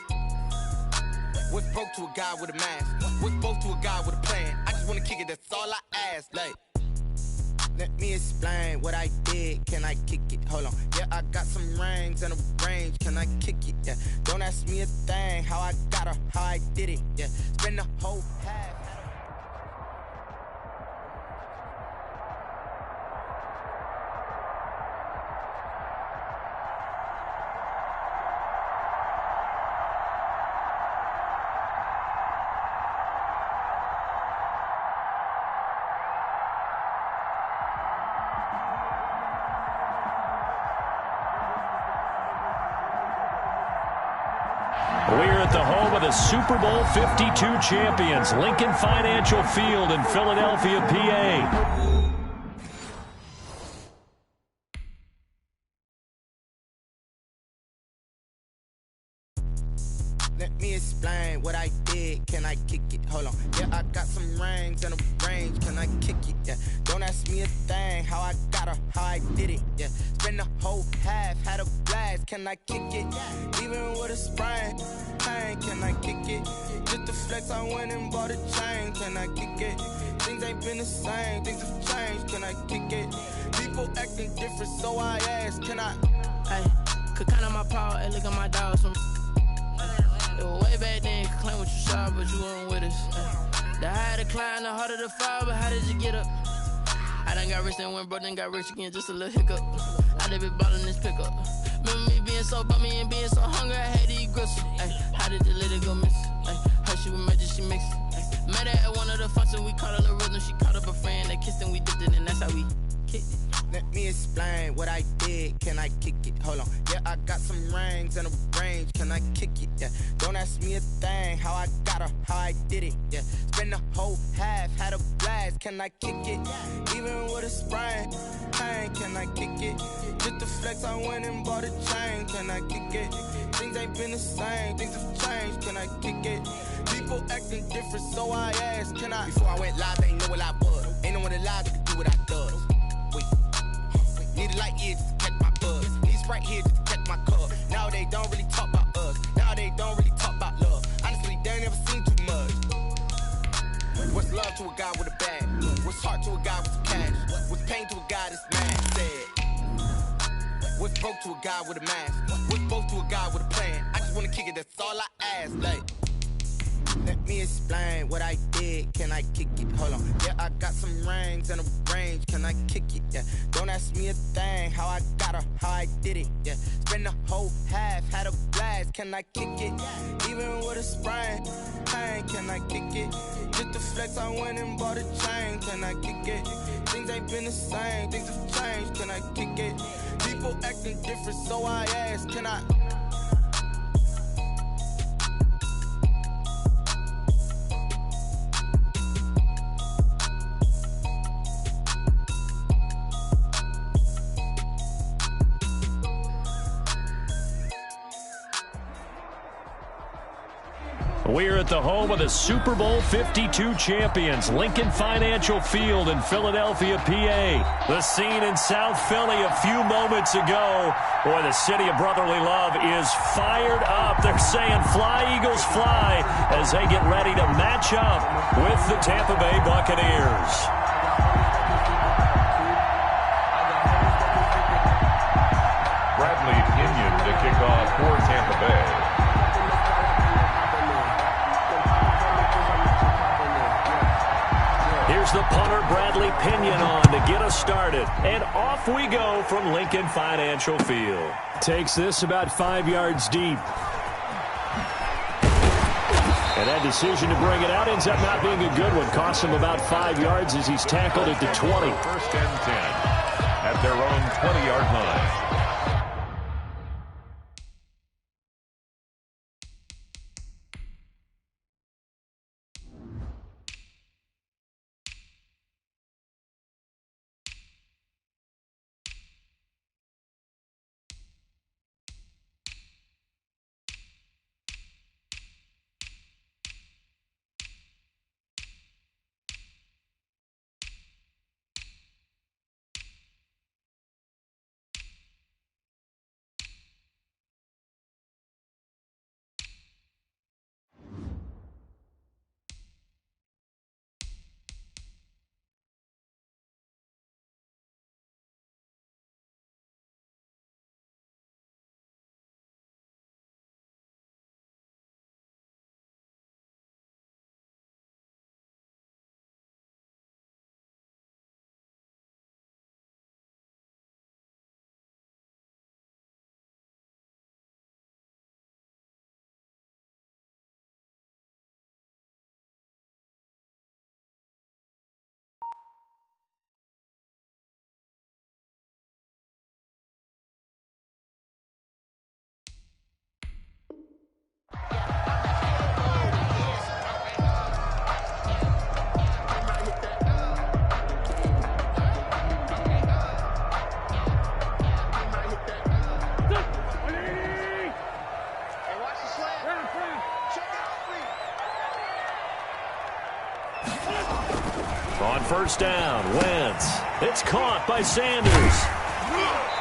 What's broke to a guy with a mask? What's both to a guy with a plan? I just wanna kick it, that's all I ask. Like, let me explain what I did, can I kick it? Hold on, yeah, I got some rings and a range, can I kick it? Yeah, don't ask me a thing, how I got her, how I did it. Yeah, spend the whole half. We're at the home of the Super Bowl 52 champions, Lincoln Financial Field in Philadelphia, PA. Let me explain what I did, can I kick it? Hold on, yeah, I got some rings and a range, can I kick it? Yeah, don't ask me a thing, how I got her, how I did it. Yeah, spend the whole half, had a blast, can I kick it? Even with a sprain, pain, can I kick it? Just the flex, I went and bought a chain, can I kick it? Things ain't been the same, things have changed, can I kick it? People acting different, so I ask, can I? Hey, could count on my power, hey, look at my dogs. Way back then, you could claim what you saw, but you weren't with us. The higher the climb, the harder the fall, but how did you get up? I done got rich, then went broke, then got rich again, just a little hiccup. I done been ballin' this pickup. Remember me being so bummy and being so hungry, I had to eat gristle. Ay, how did you let it go miss? Ay, her she was magic, she mixed. Ay, met her at one of the functions, we caught her rhythm, she caught up a friend, they kissed and we dipped it, and that's how we kicked it. Let me explain what I did, can I kick it? Hold on, yeah, I got some rings and a range, can I kick it? Yeah, don't ask me a thing, how I got her, how I did it. Yeah, spend the whole half, had a blast, can I kick it? Even with a sprain, pain, can I kick it? Just the flex, I went and bought a chain, can I kick it? Things ain't been the same, things have changed, can I kick it? People acting different, so I ask, can I? Before I went live, they ain't know what I was. Ain't no one alive that could do what I does. Wait. Need a light year just to catch my buzz. Need Sprite here just to catch my cup. Now they don't really talk about us. Now they don't really talk about love. Honestly, they ain't never seen too much. What's love to a guy with a bag? What's heart to a guy with some cash? What's pain to a guy that's mad? Said. What's broke to a guy with a mask? What's both to a guy with a plan? I just wanna kick it, that's all I ask. Like, let me explain what I did, can I kick it? Hold on, yeah, I got some rings and a range, can I kick it? Yeah, don't ask me a thing, how I got her, how I did it. Yeah, spend the whole half, had a blast, can I kick it? Even with a sprain, pain, can I kick it? Just the flex, I went and bought a chain, can I kick it? Things ain't been the same, things have changed, can I kick it? People acting different, so I ask, can I? We're at the home of the Super Bowl 52 champions, Lincoln Financial Field in Philadelphia, PA. The scene in South Philly a few moments ago. Boy, the city of brotherly love is fired up. They're saying fly, Eagles, fly, as they get ready to match up with the Tampa Bay Buccaneers. Bradley Pinion to kick off for Tampa Bay. Here's the punter, Bradley Pinion, on to get us started. And off we go from Lincoln Financial Field. Takes this about 5 yards deep. And that decision to bring it out ends up not being a good one. Costs him about 5 yards as he's tackled at the 20. First and 10 at their own 20-yard line. On first down, Wentz. It's caught by Sanders.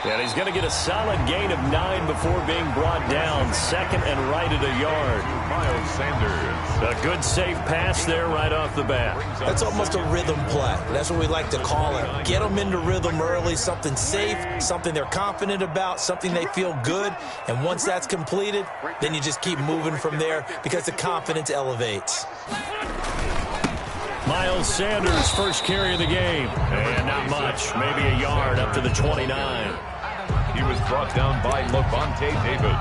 And he's going to get a solid gain of 9 before being brought down. Second and right at a yard. Miles Sanders. A good safe pass there right off the bat. That's almost a rhythm play. That's what we like to call it. Get them into rhythm early, something safe, something they're confident about, something they feel good. And once that's completed, then you just keep moving from there because the confidence elevates. Miles Sanders, first carry of the game. And not much, maybe a yard up to the 29. He was brought down by Levante David.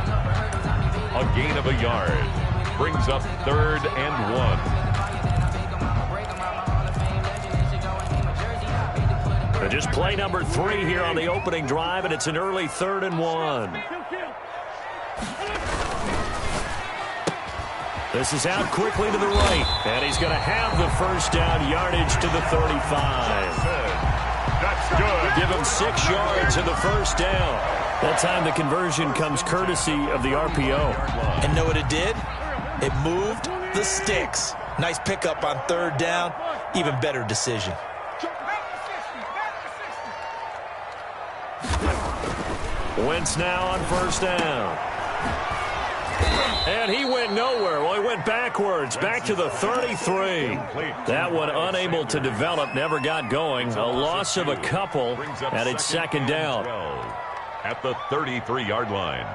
A gain of a yard. Brings up 3rd and 1. And just play number 3 here on the opening drive, and it's an early 3rd and 1. This is out quickly to the right, and he's going to have the first down yardage to the 35. That's good. Give him 6 yards in the first down. That time the conversion comes courtesy of the RPO. And know what it did? It moved the sticks. Nice pickup on 3rd down. Even better decision. Wentz now on first down. And he went nowhere. Well, he went backwards, back to the 33. That one unable to develop, never got going. A loss of a couple, and it's second down. At the 33-yard line.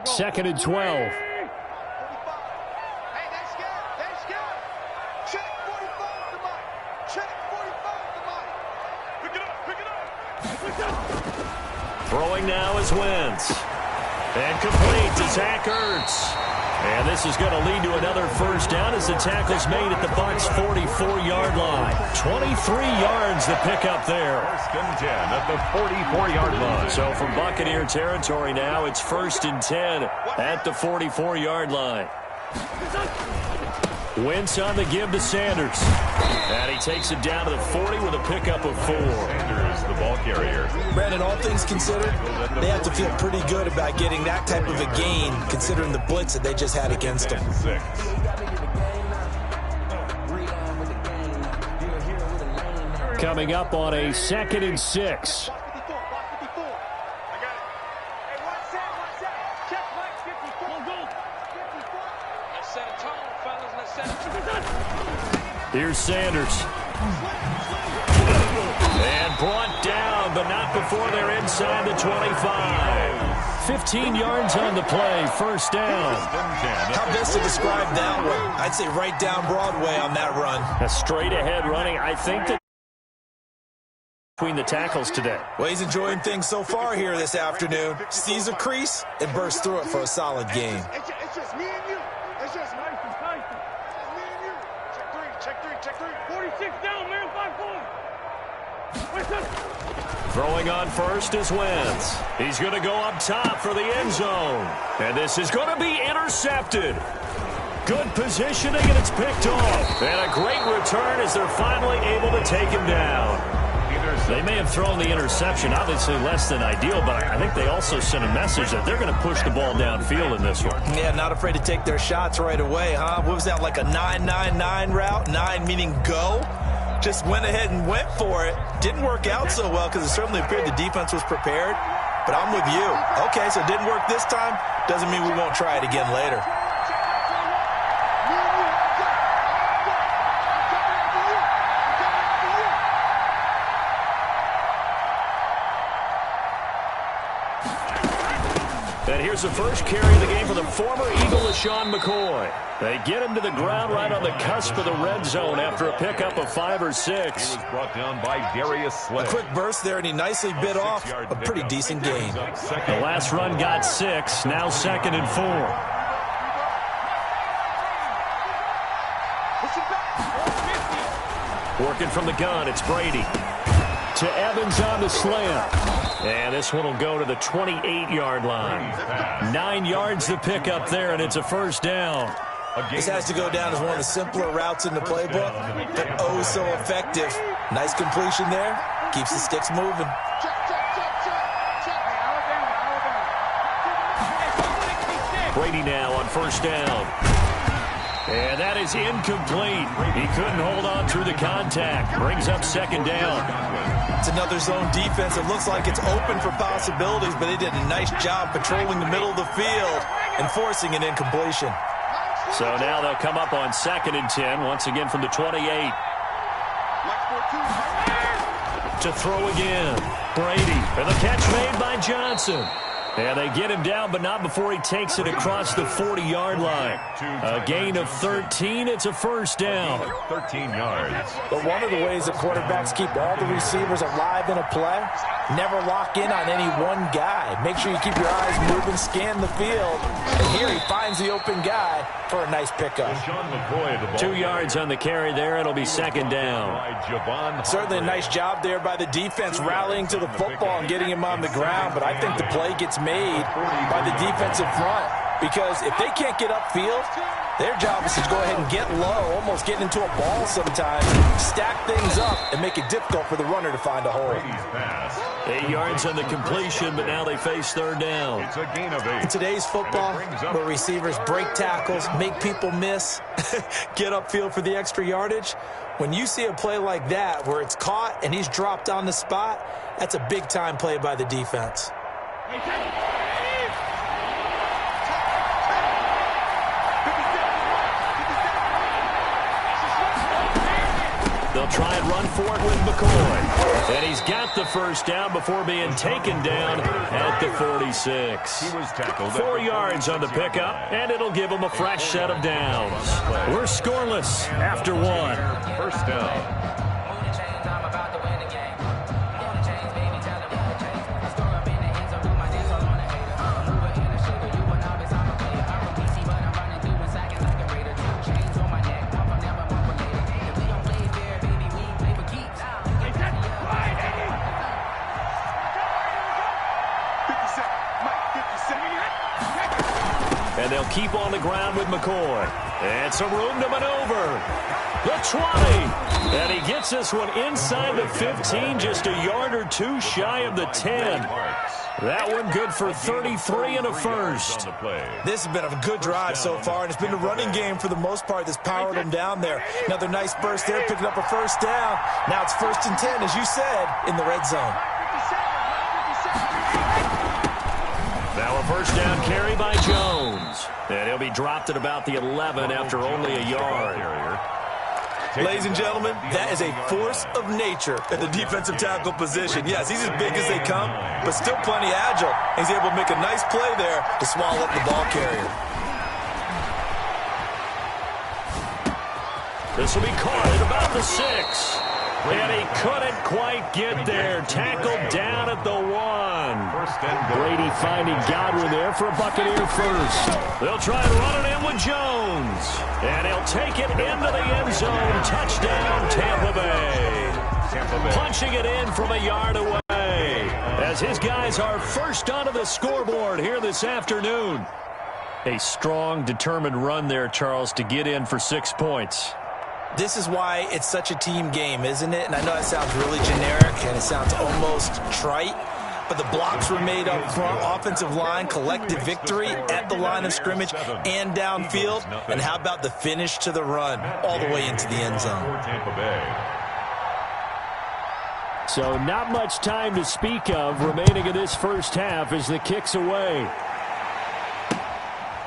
Second and 12. Throwing now is Wentz. And complete to Zach Ertz. And this is going to lead to another first down as the tackle's made at the Bucs' 44-yard line. 23 yards to pick up there. First and 10 at the 44-yard line. So from Buccaneer territory now, it's 1st and 10 at the 44-yard line. Wentz on the give to Sanders. And he takes it down to the 40 with a pickup of 4. Sanders, the ball carrier. Brandon, all things considered, they have to feel pretty good about getting that type of a gain, considering the blitz that they just had against them. 6. Coming up on a 2nd and 6. Here's Sanders. And brought down, but not before they're inside the 25. 15 yards on the play, first down. How best to describe that one? I'd say right down Broadway on that run. A straight-ahead running. I think that between the tackles today. Well, he's enjoying things so far here this afternoon. Sees a crease and bursts through it for a solid game. It's just me and you. It's just nice and tight. It's me and you. Check three. 46 down, man. 5-4. Throwing on first is Wentz. He's going to go up top for the end zone. And this is going to be intercepted. Good positioning, and it's picked off. And a great return as they're finally able to take him down. They may have thrown the interception, obviously less than ideal, but I think they also sent a message that they're going to push the ball downfield in this one. Yeah, not afraid to take their shots right away, huh? What was that, like a 9-9-9 route? 9 meaning go? Just went ahead and went for it. Didn't work out so well because it certainly appeared the defense was prepared. But I'm with you. Okay, so it didn't work this time. Doesn't mean we won't try it again later. And here's the first carry of the game for the former Eagle, LaShawn McCoy. They get him to the ground right on the cusp of the red zone after a pickup of 5 or 6. He was brought down by Darius Slay. A quick burst there, and he nicely bit off a pretty decent gain. The last run got 6, now 2nd and 4. Working from the gun, it's Brady. To Evans on the slant. And this one will go to the 28-yard line. 9 yards to pick up there, and it's a first down. This has to go down as one of the simpler routes in the playbook, but oh so effective. Nice completion there. Keeps the sticks moving. Brady now on first down. And that is incomplete. He couldn't hold on through the contact. Brings up 2nd down. It's another zone defense. It looks like it's open for possibilities, but they did a nice job patrolling the middle of the field and forcing an incompletion. So now they'll come up on 2nd and 10, once again from the 28. To throw again. Brady. And the catch made by Johnson. And they get him down, but not before he takes it across the 40-yard line. A gain of 13. It's a first down. 13 yards. But one of the ways the quarterbacks keep all the receivers alive in a play, never lock in on any one guy. Make sure you keep your eyes moving, scan the field. And here he finds the open guy for a nice pickup. 2 yards on the carry there. It'll be 2nd down. Certainly a nice job there by the defense rallying to the football and getting him on the ground. But I think the play gets made by the defensive front, because if they can't get upfield, their job is to go ahead and get low, almost get into a ball sometimes, stack things up, and make it difficult for the runner to find a hole. 8 yards on the completion, but now they face 3rd down. It's a gain of 8. In today's football, where receivers break tackles, make people miss, get upfield for the extra yardage, when you see a play like that where it's caught and he's dropped on the spot, that's a big-time play by the defense. They'll try and run for it with McCoy. And he's got the first down before being taken down at the 46. He was tackled 4 yards on the pickup, and it'll give him a fresh set of downs. We're scoreless after 1. First down. And they'll keep on the ground with McCoy. And some room to maneuver. The 20. And he gets this one inside the 15, just a yard or two shy of the 10. That one good for 33 and a first. This has been a good drive so far, and it's been the running game for the most part that's powered them down there. Another nice burst there, picking up a first down. Now it's 1st and 10, as you said, in the red zone. Now a first down carry by Jones. And he'll be dropped at about the 11 after only a yard. Ladies and gentlemen, that is a force of nature at the defensive tackle position. Yes, he's as big as they come, but still plenty agile. He's able to make a nice play there to swallow up the ball carrier. This will be caught at about the 6. And he couldn't quite get there. Tackled down at the 1. Brady finding Godwin there for a Buccaneer first. They'll try and run it in with Jones. And he'll take it into the end zone. Touchdown, Tampa Bay. Punching it in from a yard away. As his guys are first onto the scoreboard here this afternoon. A strong, determined run there, Charles, to get in for 6 points. This is why it's such a team game, isn't it? And I know that sounds really generic and it sounds almost trite, but the blocks were made up front, offensive line, collective victory at the line of scrimmage and downfield. And how about the finish to the run all the way into the end zone? So not much time to speak of remaining in this first half as the kick's away.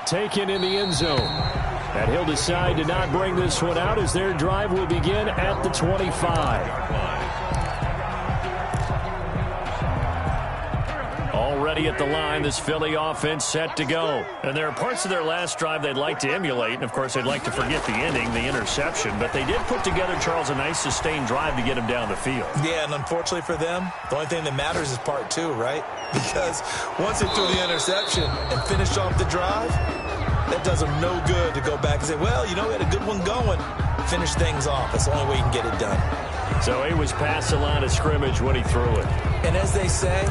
Taken in the end zone. And he'll decide to not bring this one out as their drive will begin at the 25. Already at the line, this Philly offense set to go. And there are parts of their last drive they'd like to emulate. And, of course, they'd like to forget the ending, the interception. But they did put together, Charles, a nice sustained drive to get him down the field. Yeah, and unfortunately for them, the only thing that matters is part 2, right? Because once they threw the interception and finished off the drive, that does them no good to go back and say, well, you know, we had a good one going. Finish things off. That's the only way you can get it done. So he was past the line of scrimmage when he threw it. And as they say,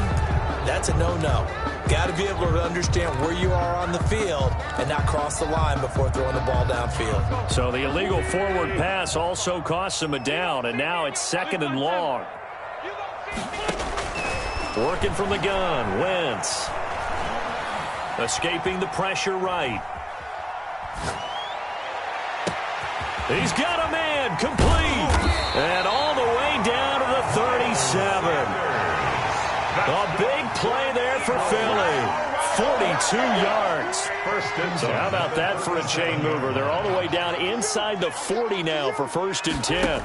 that's a no-no. Got to be able to understand where you are on the field and not cross the line before throwing the ball downfield. So the illegal forward pass also costs him a down, and now it's 2nd and long. Working from the gun, Wentz. Escaping the pressure right. He's got a man, complete. And all the way down to the 37. A big play there for Philly. 42 yards. So how about that for a chain mover? They're all the way down inside the 40 now for 1st and 10.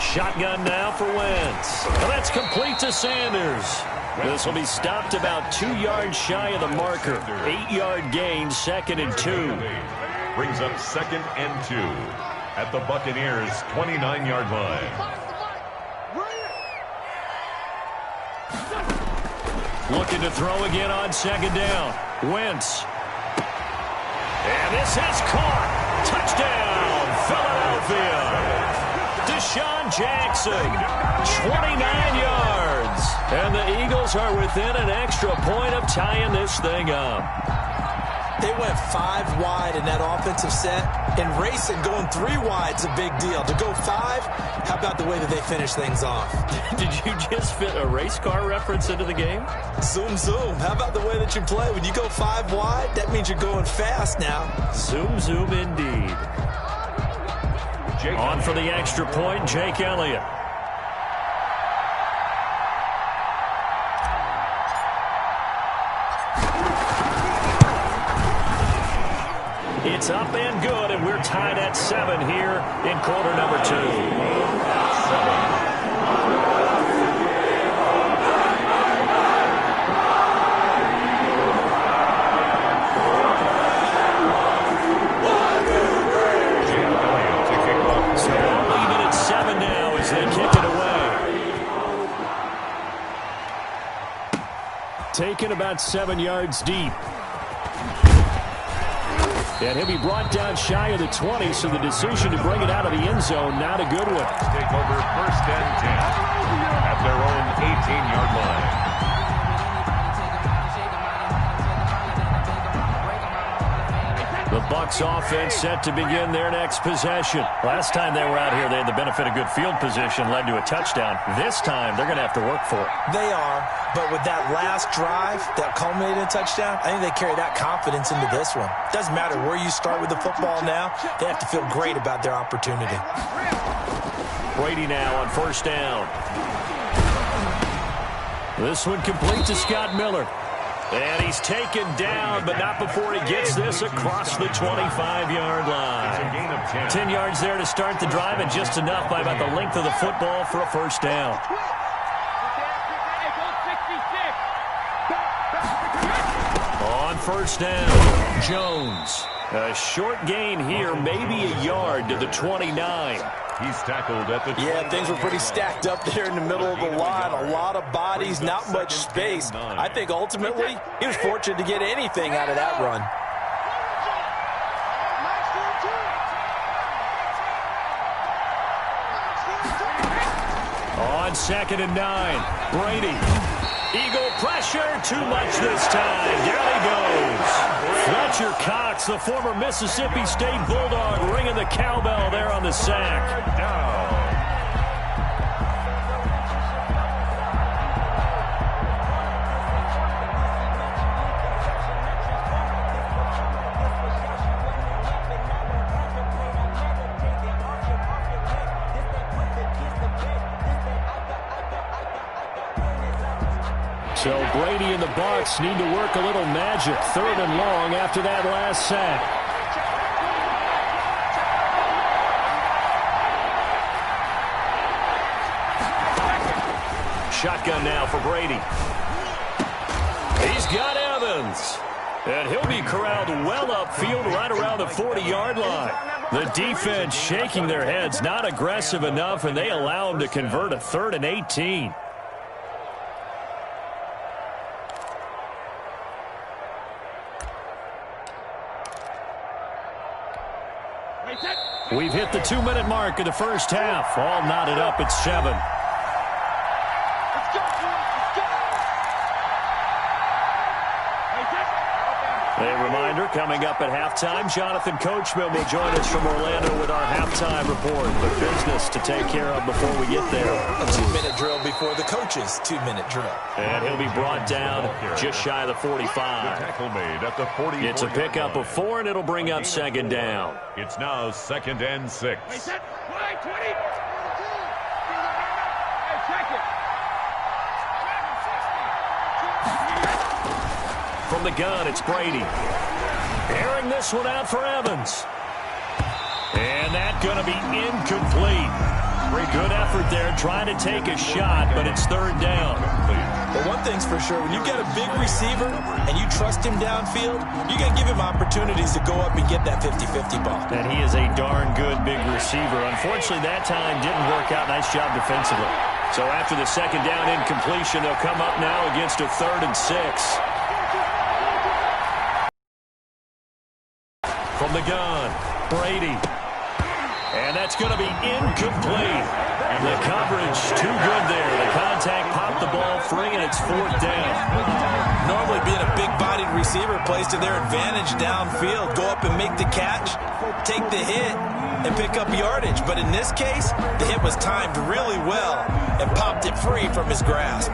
Shotgun now for Wentz. Well, that's complete to Sanders. This will be stopped about 2 yards shy of the marker. 8-yard gain, 2nd and 2. Brings up 2nd and 2 at the Buccaneers' 29-yard line. Looking to throw again on 2nd down. Wentz. And this is caught. Touchdown, Philadelphia. Deshaun Jackson, 29 yards. And the Eagles are within an extra point of tying this thing up. They went 5 wide in that offensive set. And racing, going 3 wide is a big deal. To go 5, how about the way that they finish things off? Did you just fit a race car reference into the game? Zoom, zoom. How about the way that you play? When you go 5 wide, that means you're going fast now. Zoom, zoom indeed. On for the extra point, Jake Elliott. It's up and good, and we're tied at 7 here in quarter number 2. Taken about 7 yards deep. And he'll be brought down shy of the 20, so the decision to bring it out of the end zone, not a good one. Take over 1st and 10 at their own 18-yard line. The Bucs offense set to begin their next possession. Last time they were out here, they had the benefit of good field position, led to a touchdown. This time, they're going to have to work for it. They are, but with that last drive that culminated in a touchdown, I think they carry that confidence into this one. Doesn't matter where you start with the football now, they have to feel great about their opportunity. Brady now on first down. This one complete to Scott Miller. And he's taken down, but not before he gets this across the 25-yard line. 10 yards there to start the drive, and just enough by about the length of the football for a first down. On first down, Jones. A short gain here, maybe a yard to the 29. He's tackled at the 20. Yeah, things were pretty stacked up there in the middle of the line. A lot of bodies, not much space. I think ultimately he was fortunate to get anything out of that run. On 2nd and 9, Brady. Eagle pressure, too much this time. Down he goes. Fletcher Cox, the former Mississippi State Bulldog, ringing the cowbell there on the sack. So Brady and the Bucs need to work a little magic. 3rd and long after that last sack. Shotgun now for Brady. He's got Evans. And he'll be corralled well upfield right around the 40-yard line. The defense shaking their heads, not aggressive enough, and they allow him to convert a 3rd and 18. We've hit the 2-minute mark of the first half. All knotted up at 7. A reminder, coming up at halftime, Jonathan Coachman will join us from Orlando with our halftime report. But business to take care of before we get there. A 2-minute drill before the coach's 2-minute drill. And he'll be brought down just shy of the 45. Tackle made at the 40. It's a pickup of 4, and it'll bring up 2nd down. It's now 2nd and 6. From the gun, it's Brady. Airing this one out for Evans. And that's going to be incomplete. Good effort there trying to take a shot, but it's 3rd down. But one thing's for sure, when you get a big receiver and you trust him downfield, you're going to give him opportunities to go up and get that 50-50 ball. And he is a darn good big receiver. Unfortunately, that time didn't work out. Nice job defensively. So after the 2nd down incompletion, they'll come up now against a 3rd and 6. From the gun, Brady. And that's going to be incomplete. The coverage too good there. The contact popped the ball free, and it's 4th down. Normally being a big-bodied receiver plays to their advantage downfield. Go up and make the catch, take the hit, and pick up yardage. But in this case, the hit was timed really well and popped it free from his grasp.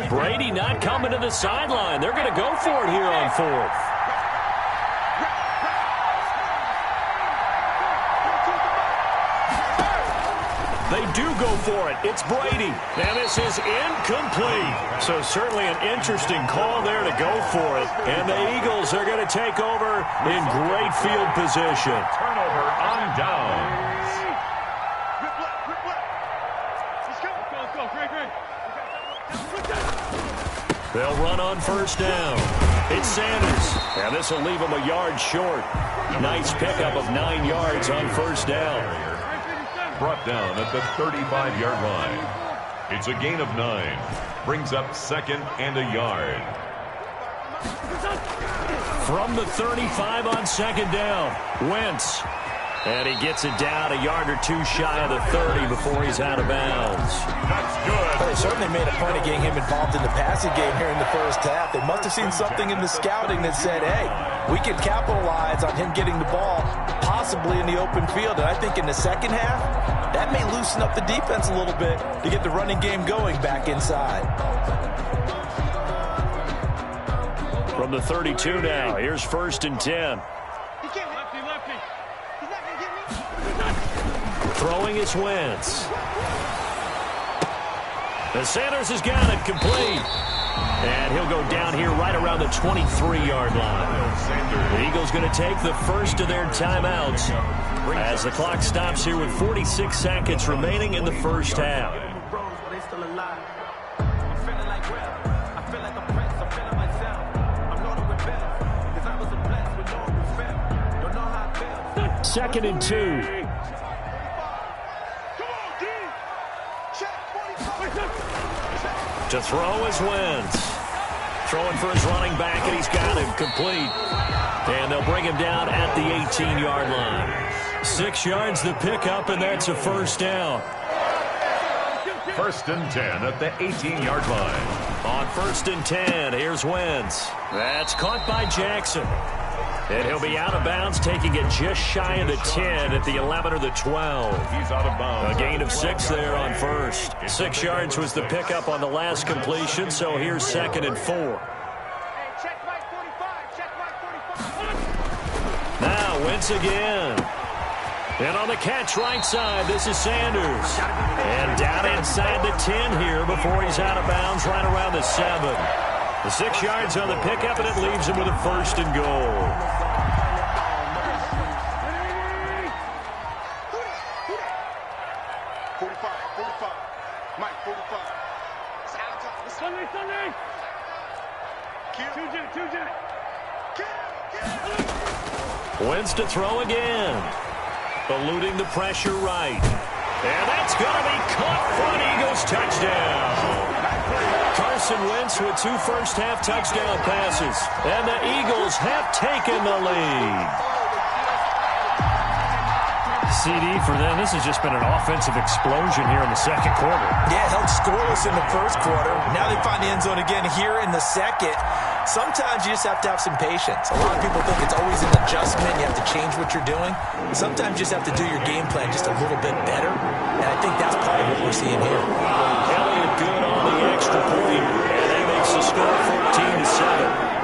Brady not coming to the sideline. They're going to go for it here on 4th. They do go for it. It's Brady. And this is incomplete. So certainly an interesting call there to go for it. And the Eagles are going to take over in great field position. Turnover on downs. They'll run on first down. It's Sanders. And this will leave him a yard short. Nice pickup of 9 yards on first down. Brought down at the 35-yard line. It's a gain of 9. Brings up 2nd and a yard. From the 35 on 2nd down, Wentz. And he gets it down a yard or two shy of the 30 before he's out of bounds. That's good. They certainly made a point of getting him involved in the passing game here in the first half. They must have seen something in the scouting that said, hey, we can capitalize on him getting the ball possibly in the open field. And I think in the second half, that may loosen up the defense a little bit to get the running game going back inside. From the 32 now, here's 1st and 10. Lefty. He's not going to get me. Throwing is Wentz. And Sanders has got it complete. And he'll go down here right around the 23-yard line. The Eagles going to take the first of their timeouts as the clock stops here with 46 seconds remaining in the first half. Second and 2. To throw is Wentz. Throwing for his running back, and he's got him complete. And they'll bring him down at the 18-yard line. 6 yards the pickup, and that's a first down. 1st and 10 at the 18-yard line. On 1st and 10, here's Wentz. That's caught by Jackson. And he'll be out of bounds, taking it just shy of the 10 at the 11 or the 12. He's out of bounds. A gain of 6 there on first. 6 yards was the pickup on the last completion, so here's 2nd and 4. Check right 45. Check right 45. Now Wentz again. And on the catch right side, this is Sanders. And down inside the 10 here before he's out of bounds right around the 7. The 6 yards on the pickup, and it leaves him with a 1st and goal. 45. Mike, 45. Sunday. Two jet. Wentz to throw again. Eluding the pressure right. And that's going to be caught for an Eagles touchdown. Carson Wentz with 2 first-half touchdown passes. And the Eagles have taken the lead. CD for them, this has just been an offensive explosion here in the second quarter. Yeah, held scoreless in the first quarter. Now they find the end zone again here in the second. Sometimes you just have to have some patience. A lot of people think it's always an adjustment. You have to change what you're doing. Sometimes you just have to do your game plan just a little bit better. And I think that's part of what we're seeing here. Elliott good on the extra point. And that makes the score 14-7.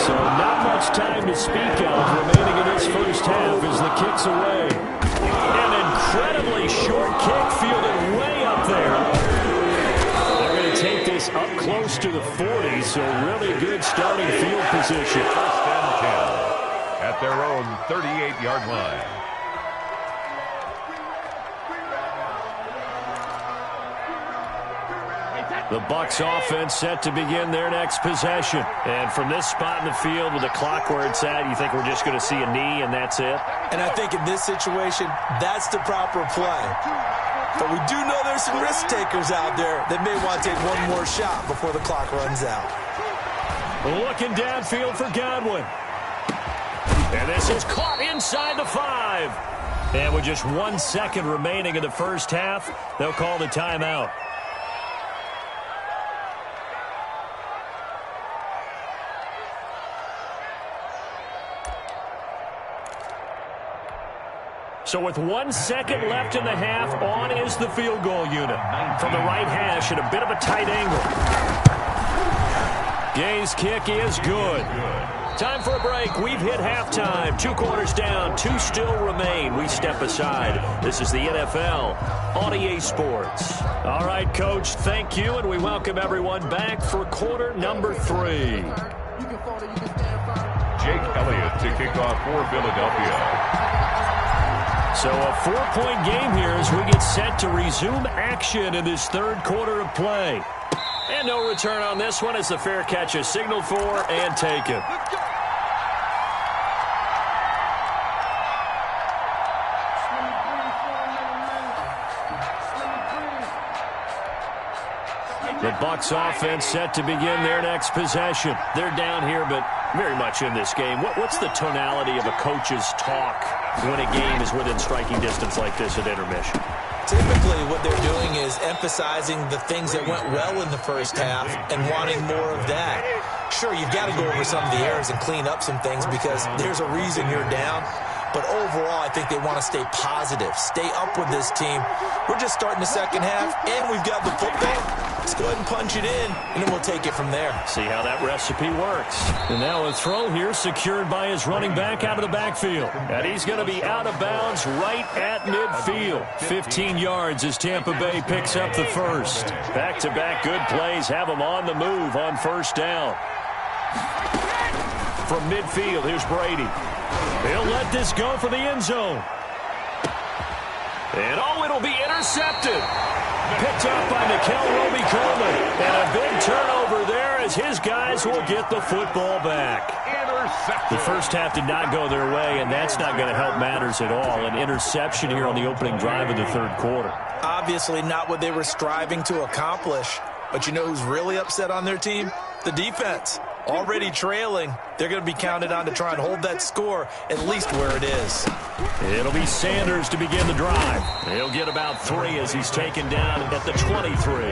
So not much time to speak of remaining in this first half as the kick's away. An incredibly short kick fielded way up there. They're going to take this up close to the 40, so really good starting field position. 1st and 10 at their own 38-yard line. The Bucs offense set to begin their next possession. And from this spot in the field with the clock where it's at, you think we're just going to see a knee and that's it? And I think in this situation, that's the proper play. But we do know there's some risk takers out there that may want to take one more shot before the clock runs out. Looking downfield for Godwin. And this is caught inside the 5. And with just 1 second remaining in the first half, they'll call the timeout. So with 1 second left in the half, on is the field goal unit. From the right hash at a bit of a tight angle. Gay's kick is good. Time for a break. We've hit halftime. 2 quarters down. 2 still remain. We step aside. This is the NFL on EA Sports. All right, Coach, thank you, and we welcome everyone back for quarter number 3. Jake Elliott to kick off for Philadelphia. So a 4-point game here as we get set to resume action in this third quarter of play. And no return on this one as the fair catch is signaled for and taken. The Bucs offense set to begin their next possession. They're down here, but very much in this game. What's the tonality of a coach's talk when a game is within striking distance like this at intermission? Typically, what they're doing is emphasizing the things that went well in the first half and wanting more of that. Sure, you've got to go over some of the errors and clean up some things because there's a reason you're down. But overall, I think they want to stay positive, stay up with this team. We're just starting the second half, and we've got the football. Let's go ahead and punch it in, and then we'll take it from there. See how that recipe works. And now a throw here secured by his running back out of the backfield. And he's going to be out of bounds right at midfield. 15 yards as Tampa Bay picks up the first. Back-to-back good plays have them on the move on first down. From midfield, here's Brady. He'll let this go for the end zone. And it'll be intercepted. Picked up by Nikel Roby-Coleman. And a big turnover there as his guys will get the football back. The first half did not go their way, and that's not going to help matters at all. An interception here on the opening drive of the third quarter. Obviously not what they were striving to accomplish. But you know who's really upset on their team? The defense. Already trailing, they're going to be counted on to try and hold that score at least where it is. It'll be Sanders to begin the drive. He'll get about 3 as he's taken down at the 23.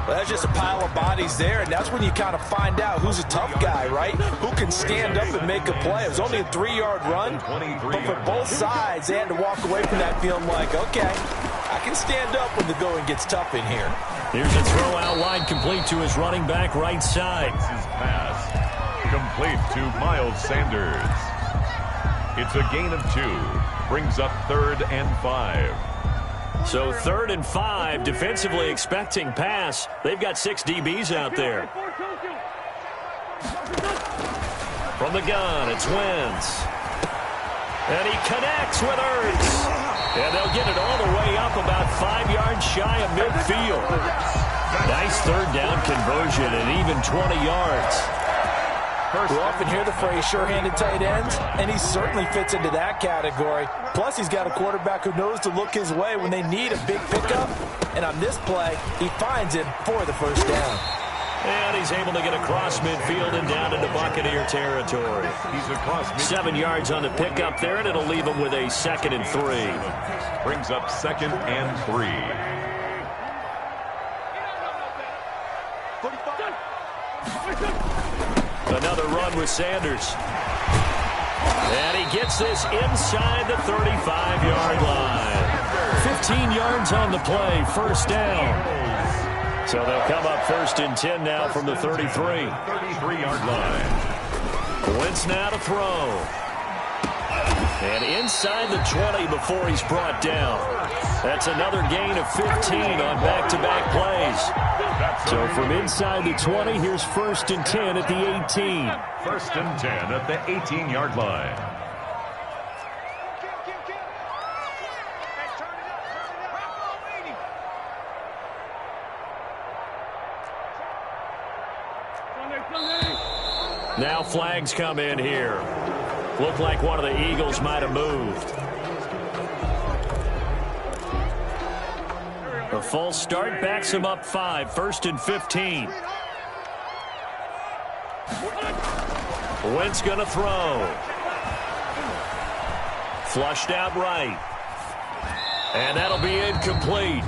Well, that's just a pile of bodies there, and that's when you kind of find out who's a tough guy, right? Who can stand up and make a play. It was only a 3-yard run, but for both sides, they had to walk away from that feeling like, okay, I can stand up when the going gets tough in here. Here's a throw out wide, complete to his running back right side. His pass complete to Miles Sanders. It's a gain of 2. Brings up 3rd and 5. So 3rd and 5, defensively expecting pass. They've got 6 DBs out there. From the gun, it's Wentz. And he connects with Ertz. And they'll get it all the way up about 5 yards shy of midfield. Nice third down conversion and even 20 yards. We often hear the phrase sure-handed tight ends, and he certainly fits into that category. Plus, he's got a quarterback who knows to look his way when they need a big pickup. And on this play, he finds him for the first down. And he's able to get across midfield and down into Buccaneer territory. He's across midfield. 7 yards on the pickup there, and it'll leave him with a 2nd and 3. Brings up 2nd and 3. Another run with Sanders. And he gets this inside the 35-yard line. 15 yards on the play, first down. So they'll come up 1st and 10 now from the 33. 33-yard line. Wentz now to throw. And inside the 20 before he's brought down. That's another gain of 15 on back-to-back plays. So from inside the 20, here's 1st and 10 at the 18. 1st and 10 at the 18-yard line. Now flags come in here. Looked like one of the Eagles might have moved. A false start backs him up 5, 1st and 15. Wentz going to throw. Flushed out right. And that'll be incomplete.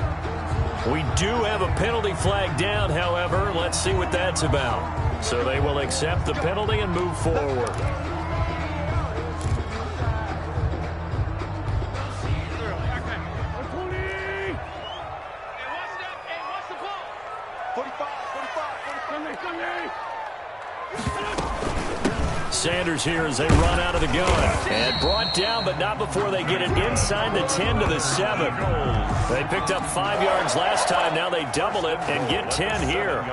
We do have a penalty flag down, however. Let's see what that's about. So they will accept the penalty and move forward. Sanders here as they run out of the gun. And brought down, but not before they get it inside the 10 to the 7. They picked up 5 yards last time. Now they double it and get 10 here.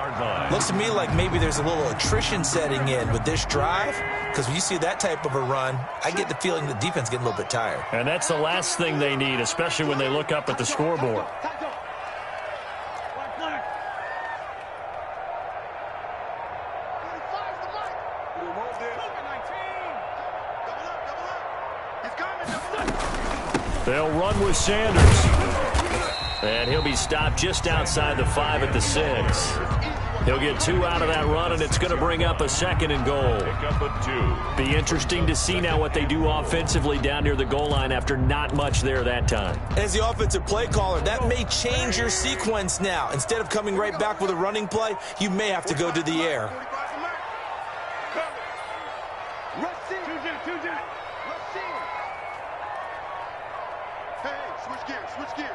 Looks to me like maybe there's a little attrition setting in with this drive. Because when you see that type of a run, I get the feeling the defense getting a little bit tired. And that's the last thing they need, especially when they look up at the scoreboard. They'll run with Sanders. And he'll be stopped just outside the 5 at the 6. He'll get 2 out of that run, and it's going to bring up a 2nd and goal. Pick up a 2. Be interesting to see now what they do offensively down near the goal line after not much there that time. As the offensive play caller, that may change your sequence now. Instead of coming right back with a running play, you may have to go to the air. Switch gears.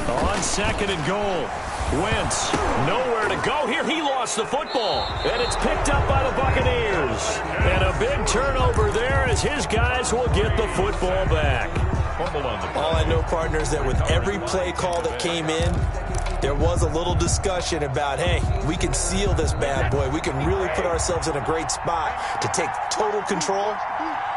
On 2nd and goal, Wentz nowhere to go here. He lost the football, and it's picked up by the Buccaneers. And a big turnover there as his guys will get the football back. All I know, partner, is that with every play call that came in, there was a little discussion about, hey, we can seal this bad boy. We can really put ourselves in a great spot to take total control,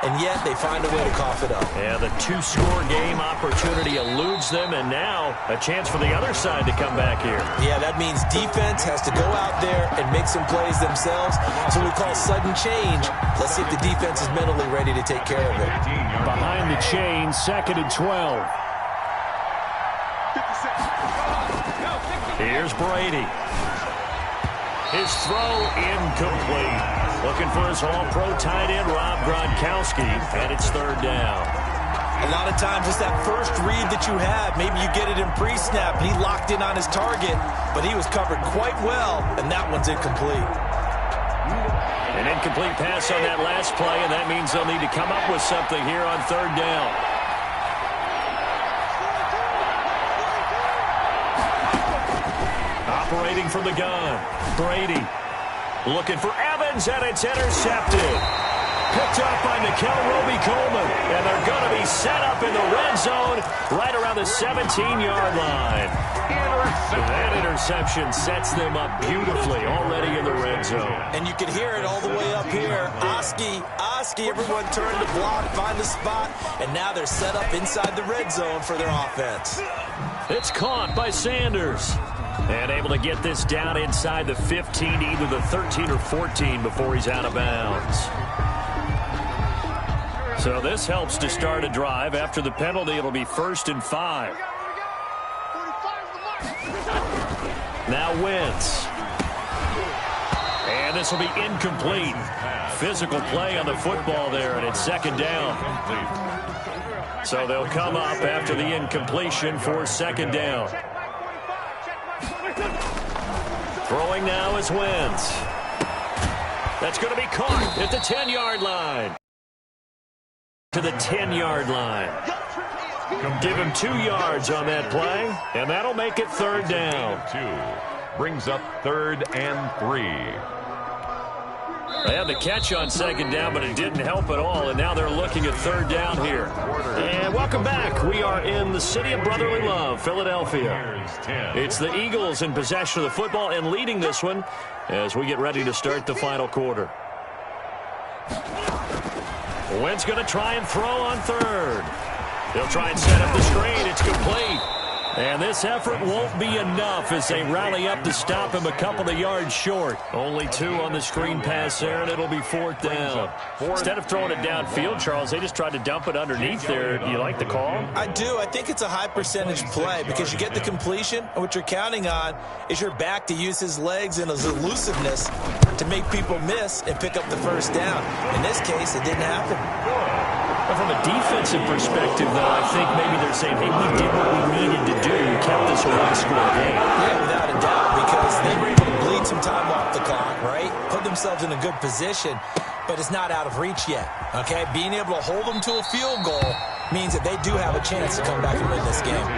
and yet they find a way to cough it up. Yeah, the 2-score game opportunity eludes them, and now a chance for the other side to come back here. Yeah, that means defense has to go out there and make some plays themselves. So we call sudden change. Let's see if the defense is mentally ready to take care of it. Behind the chain, 2nd and 12. Here's Brady. His throw incomplete. Looking for his all-pro tight end, Rob Gronkowski, and it's 3rd down. A lot of times it's that first read that you have. Maybe you get it in pre-snap, and he locked in on his target, but he was covered quite well, and that one's incomplete. An incomplete pass on that last play, and that means they'll need to come up with something here on 3rd down. Operating from the gun, Brady looking for Evans, and it's intercepted. Picked up by Nikel Roby-Coleman, and they're going to be set up in the red zone right around the 17-yard line. That interception sets them up beautifully already in the red zone. And you can hear it all the way up here. Oski, everyone turned to block, find a spot, and now they're set up inside the red zone for their offense. It's caught by Sanders. And able to get this down inside the 15, either the 13 or 14 before he's out of bounds. So this helps to start a drive. After the penalty, it'll be 1st and 5. Now Wentz. And this will be incomplete. Physical play on the football there, and it's 2nd down. So they'll come up after the incompletion for 2nd down. Throwing now is Wentz. That's going to be caught at the 10-yard line. To the 10-yard line. Give him 2 yards on that play, and that'll make it 3rd down. 2 brings up 3rd and 3. They had the catch on 2nd down, but it didn't help at all, and now they're looking at 3rd down here. And welcome back. We are in the city of brotherly love, Philadelphia. It's the Eagles in possession of the football and leading this one as we get ready to start the final quarter. Wentz going to try and throw on 3rd. He'll try and set up the screen. It's complete. And this effort won't be enough as they rally up to stop him a couple of yards short. Only 2 on the screen pass there, and it'll be 4th down. Instead of throwing it downfield, Charles, they just tried to dump it underneath there. Do you like the call? I do. I think it's a high percentage play because you get the completion, and what you're counting on is your back to use his legs and his elusiveness to make people miss and pick up the 1st down. In this case, it didn't happen. From a defensive perspective, though, I think maybe they're saying, hey, we did what we needed to do. We kept this a one-score game. Yeah, without a doubt, because they were able to bleed some time off the clock, right? Put themselves in a good position, but it's not out of reach yet, okay? Being able to hold them to a field goal means that they do have a chance to come back and win this game.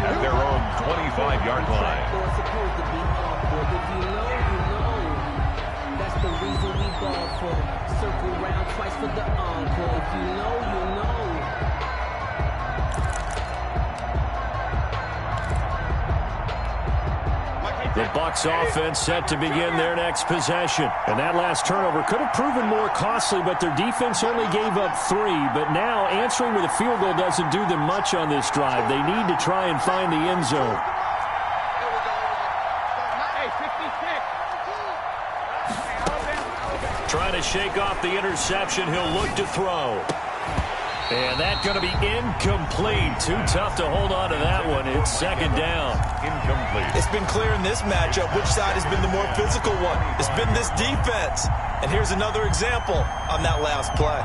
At their own 25-yard line. That's the reason we ball for. Circle round twice for the encore. If you know, you know. The Bucs offense set to begin their next possession. And that last turnover could have proven more costly, but their defense only gave up 3. But now answering with a field goal doesn't do them much on this drive. They need to try and find the end zone. Trying to shake off the interception. He'll look to throw. And that's going to be incomplete. Too tough to hold on to that one. It's second down. Incomplete. It's been clear in this matchup which side has been the more physical one. It's been this defense. And here's another example on that last play.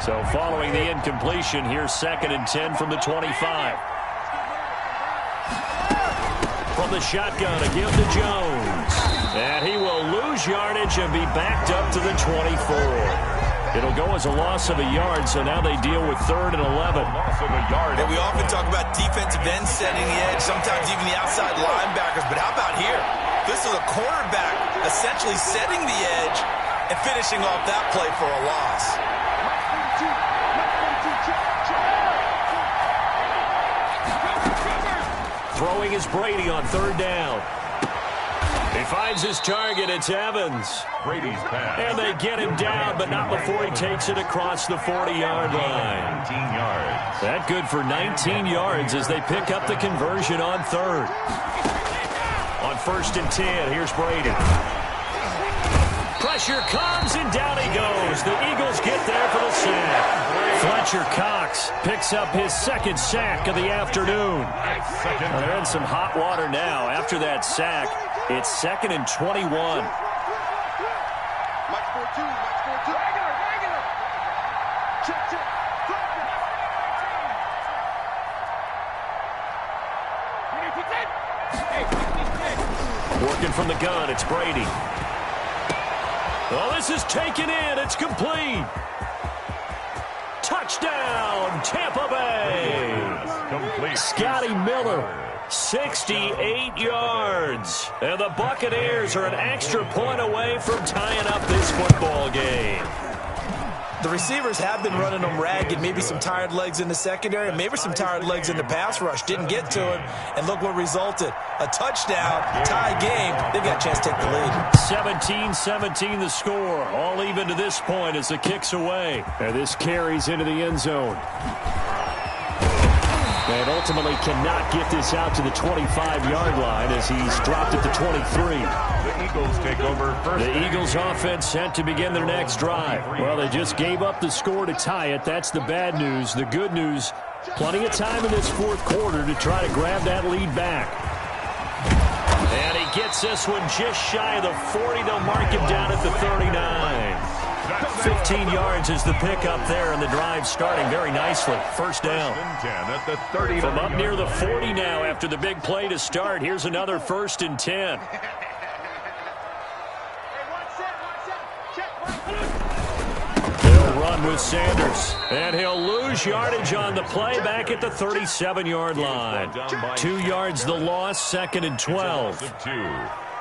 So following the incompletion, here's second and 10 from the 25. From the shotgun, a give to Jones. And he will lose yardage and be backed up to the 24. It'll go as a loss of a yard, so now they deal with 3rd and 11. Loss of a yard. And we often talk about defensive ends setting the edge, sometimes even the outside linebackers. But how about here? This is a cornerback essentially setting the edge and finishing off that play for a loss. Throwing is Brady on 3rd down. He finds his target. It's Evans. Brady's pass. And they get him down, but not before he takes it across the 40-yard line. 19 yards. That good for 19 yards as they pick up the conversion on 3rd. On 1st and 10, here's Brady. Pressure comes, and down he goes. The Eagles get there for the sack. Fletcher Cox picks up his 2nd sack of the afternoon. They're in some hot water now. After that sack, it's 2nd and 21. Working from the gun, it's Brady. Well, this is taken in. It's complete. Touchdown, Tampa Bay. Complete. Scotty Miller, 68 yards. And the Buccaneers are an extra point away from tying up this football game. The receivers have been running them ragged. Maybe some tired legs in the secondary, and maybe some tired legs in the pass rush. Didn't get to him, and look what resulted. A touchdown, tie game. They've got a chance to take the lead. 17-17 the score. All even to this point as the kick's away. And this carries into the end zone. And ultimately cannot get this out to the 25-yard line as he's dropped at the 23. The Eagles take over first. The Eagles offense set to begin their next drive. Well, they just gave up the score to tie it. That's the bad news. The good news, plenty of time in this 4th quarter to try to grab that lead back. And he gets this one just shy of the 40. They'll mark him down at the 39. 15 yards is the pickup there, and the drive starting very nicely. First down. At the 30. From up near the 40 now after the big play to start. Here's another 1st and 10. They'll run with Sanders, and he'll lose yardage on the play back at the 37-yard line. 2 yards the loss, 2nd and 12.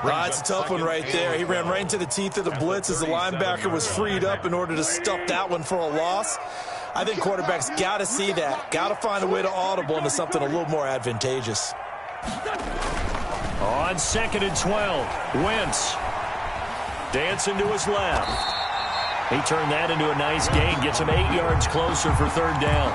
It's a tough one right there. He ran right into the teeth of the blitz as the linebacker was freed up in order to stuff that one for a loss. I think quarterbacks got to see that. Got to find a way to audible into something a little more advantageous. On 2nd and 12, Wentz dancing to his left. He turned that into a nice gain, gets him 8 yards closer for 3rd down.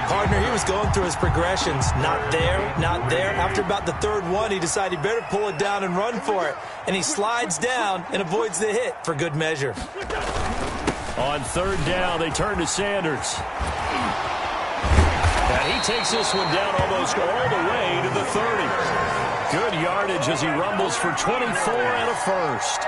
Partner, he was going through his progressions. Not there, not there. After about the 3rd one, he decided he better pull it down and run for it. And he slides down and avoids the hit for good measure. On 3rd down, they turn to Sanders. And he takes this one down almost all the way to the 30. Good yardage as he rumbles for 24 and a first.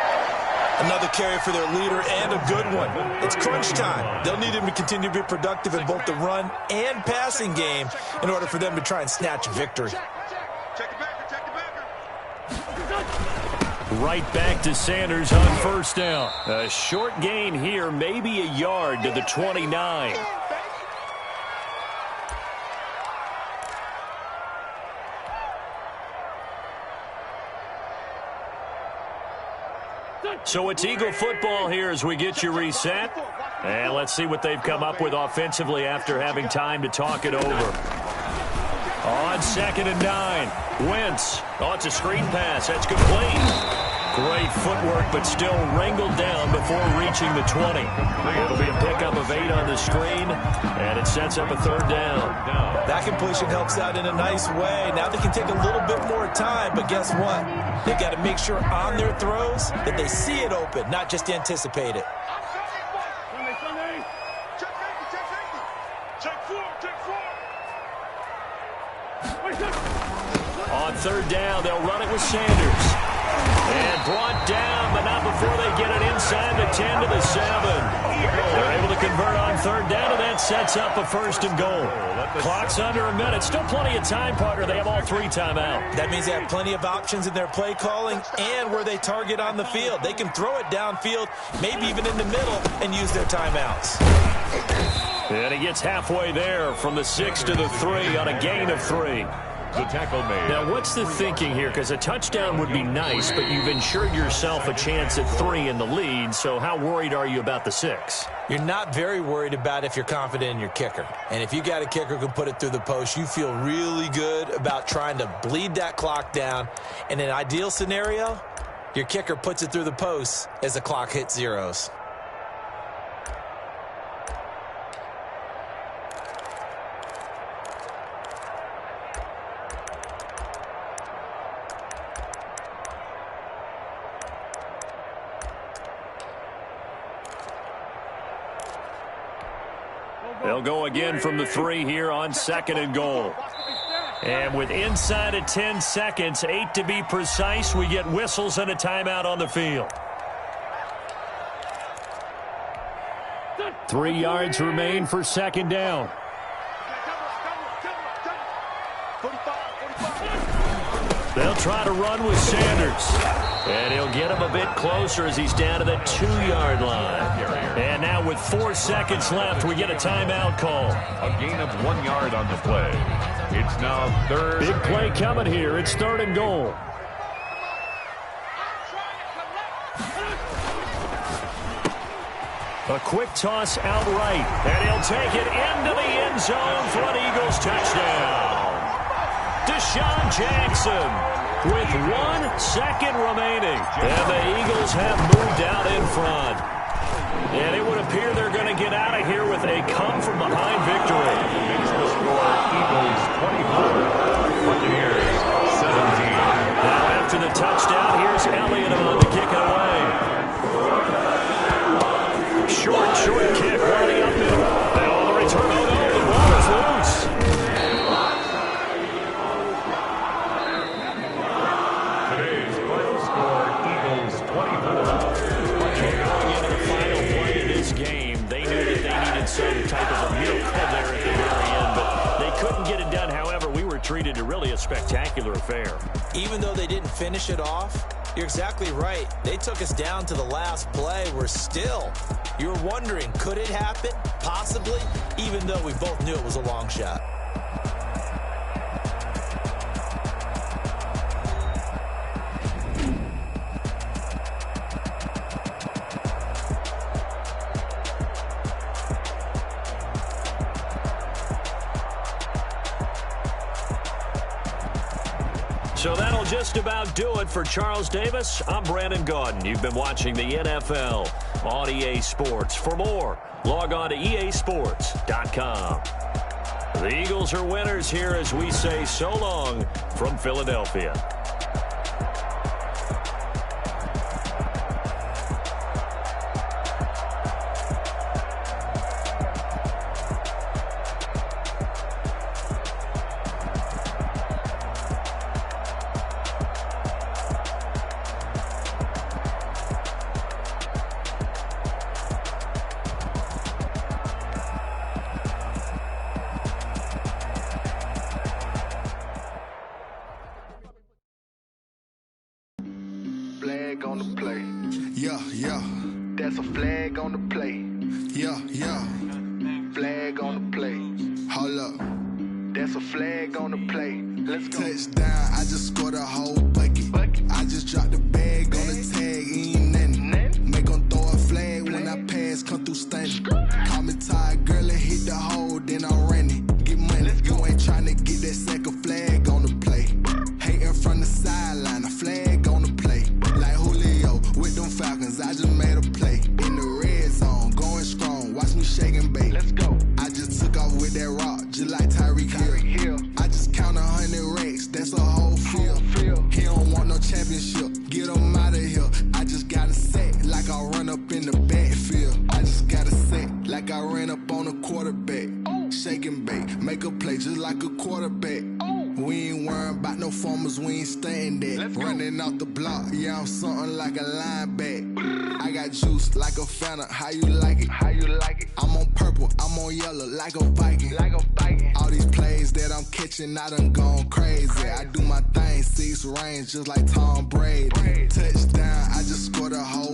Another carry for their leader and a good one. It's crunch time. They'll need him to continue to be productive in both the run and passing game in order for them to try and snatch victory. Right back to Sanders on 1st down. A short gain here, maybe a yard to the 29. So it's Eagle football here as we get you reset. And let's see what they've come up with offensively after having time to talk it over. On 2nd and 9, Wentz. Oh, it's a screen pass. That's complete. Great footwork, but still wrangled down before reaching the 20. It'll be a pickup of 8 on the screen, and it sets up a 3rd down. That completion helps out in a nice way. Now they can take a little bit more time, but guess what? They've got to make sure on their throws that they see it open, not just anticipate it. third down. They'll run it with Sanders. And brought down, but not before they get it inside the 10 to the 7. They're able to convert on third down, and that sets up a first and goal. Clock's under a minute. Still plenty of time, partner. They have all 3 timeout. That means they have plenty of options in their play calling and where they target on the field. They can throw it downfield, maybe even in the middle, and use their timeouts. And he gets halfway there from the 6 to the 3 on a gain of 3. The tackle made. Now, what's the thinking here? Because a touchdown would be nice, but you've ensured yourself a chance at 3 in the lead, so how worried are you about the 6? You're not very worried about if you're confident in your kicker. And if you got a kicker who can put it through the post, you feel really good about trying to bleed that clock down. In an ideal scenario, your kicker puts it through the post as the clock hits zeros. They'll go again from the 3 here on 2nd and goal. And with inside of 10 seconds, 8 to be precise, we get whistles and a timeout on the field. 3 yards remain for 2nd down. They'll try to run with Sanders. And he'll get him a bit closer as he's down to the 2-yard line. And now with 4 seconds left, we get a timeout call. A gain of 1 yard on the play. It's now 3rd. Big play coming here. It's 3rd and goal. A quick toss outright. And he'll take it into the end zone for an Eagles touchdown. Deshaun Jackson with 1 second remaining. And the Eagles have moved out in front. And it would appear they're going to get out of here with a come-from-behind victory. Makes the score Eagles 24, Buccaneers 17. Now after the touchdown, here's Elliott on to kick it away. Short kick running up middle. And on the return, the ball is loose. Today's final score, Eagles 24. Going into the final play of this game, they knew that they needed some type of a miracle there at the very end, but they couldn't get it done. However, we were treated to really a spectacular affair. Even though they didn't finish it off, you're exactly right. They took us down to the last play. You were wondering, could it happen? Possibly, even though we both knew it was a long shot. So that'll just about do it for Charles Davis. I'm Brandon Gaudin. You've been watching the NFL on EA Sports. For more, log on to easports.com. The Eagles are winners here as we say so long from Philadelphia. Flag on the play. Yeah. That's a flag on the play. Yeah. Flag on the play. Hold up. That's a flag on the play. Let's go. Touchdown, I just scored a whole bucket. I just dropped the bag on the tag, ain't nothing. Make them throw a flag when I pass, come through stunning. Call me tired, girl, and hit the hole, then I'm running. Get money, you ain't trying to get that second flag on the play. Hating from the sideline, a flag on the play. Like Julio with them Falcons, I just made a play. In the red zone, going strong, watch me shake and bake. Let's go. I just took off with that rock, just like Tyreek Hill. I just count 100 racks, that's a whole field. He don't want no championship, get him out of here. I just got a set, like I run up in the backfield. I just got a set, like I ran up on a quarterback. Shake and bake, make a play just like a quarterback. We ain't worrying about no formers, we ain't staying there. Running off the block, yeah, I'm something like a linebacker. I got juice like a Fanta, how you like it? How you like it? I'm on purple, I'm on yellow, like a Viking. Like a Viking. All these plays that I'm catching, I done gone crazy. I do my thing, 6 range, just like Tom Brady. Touchdown, I just scored a whole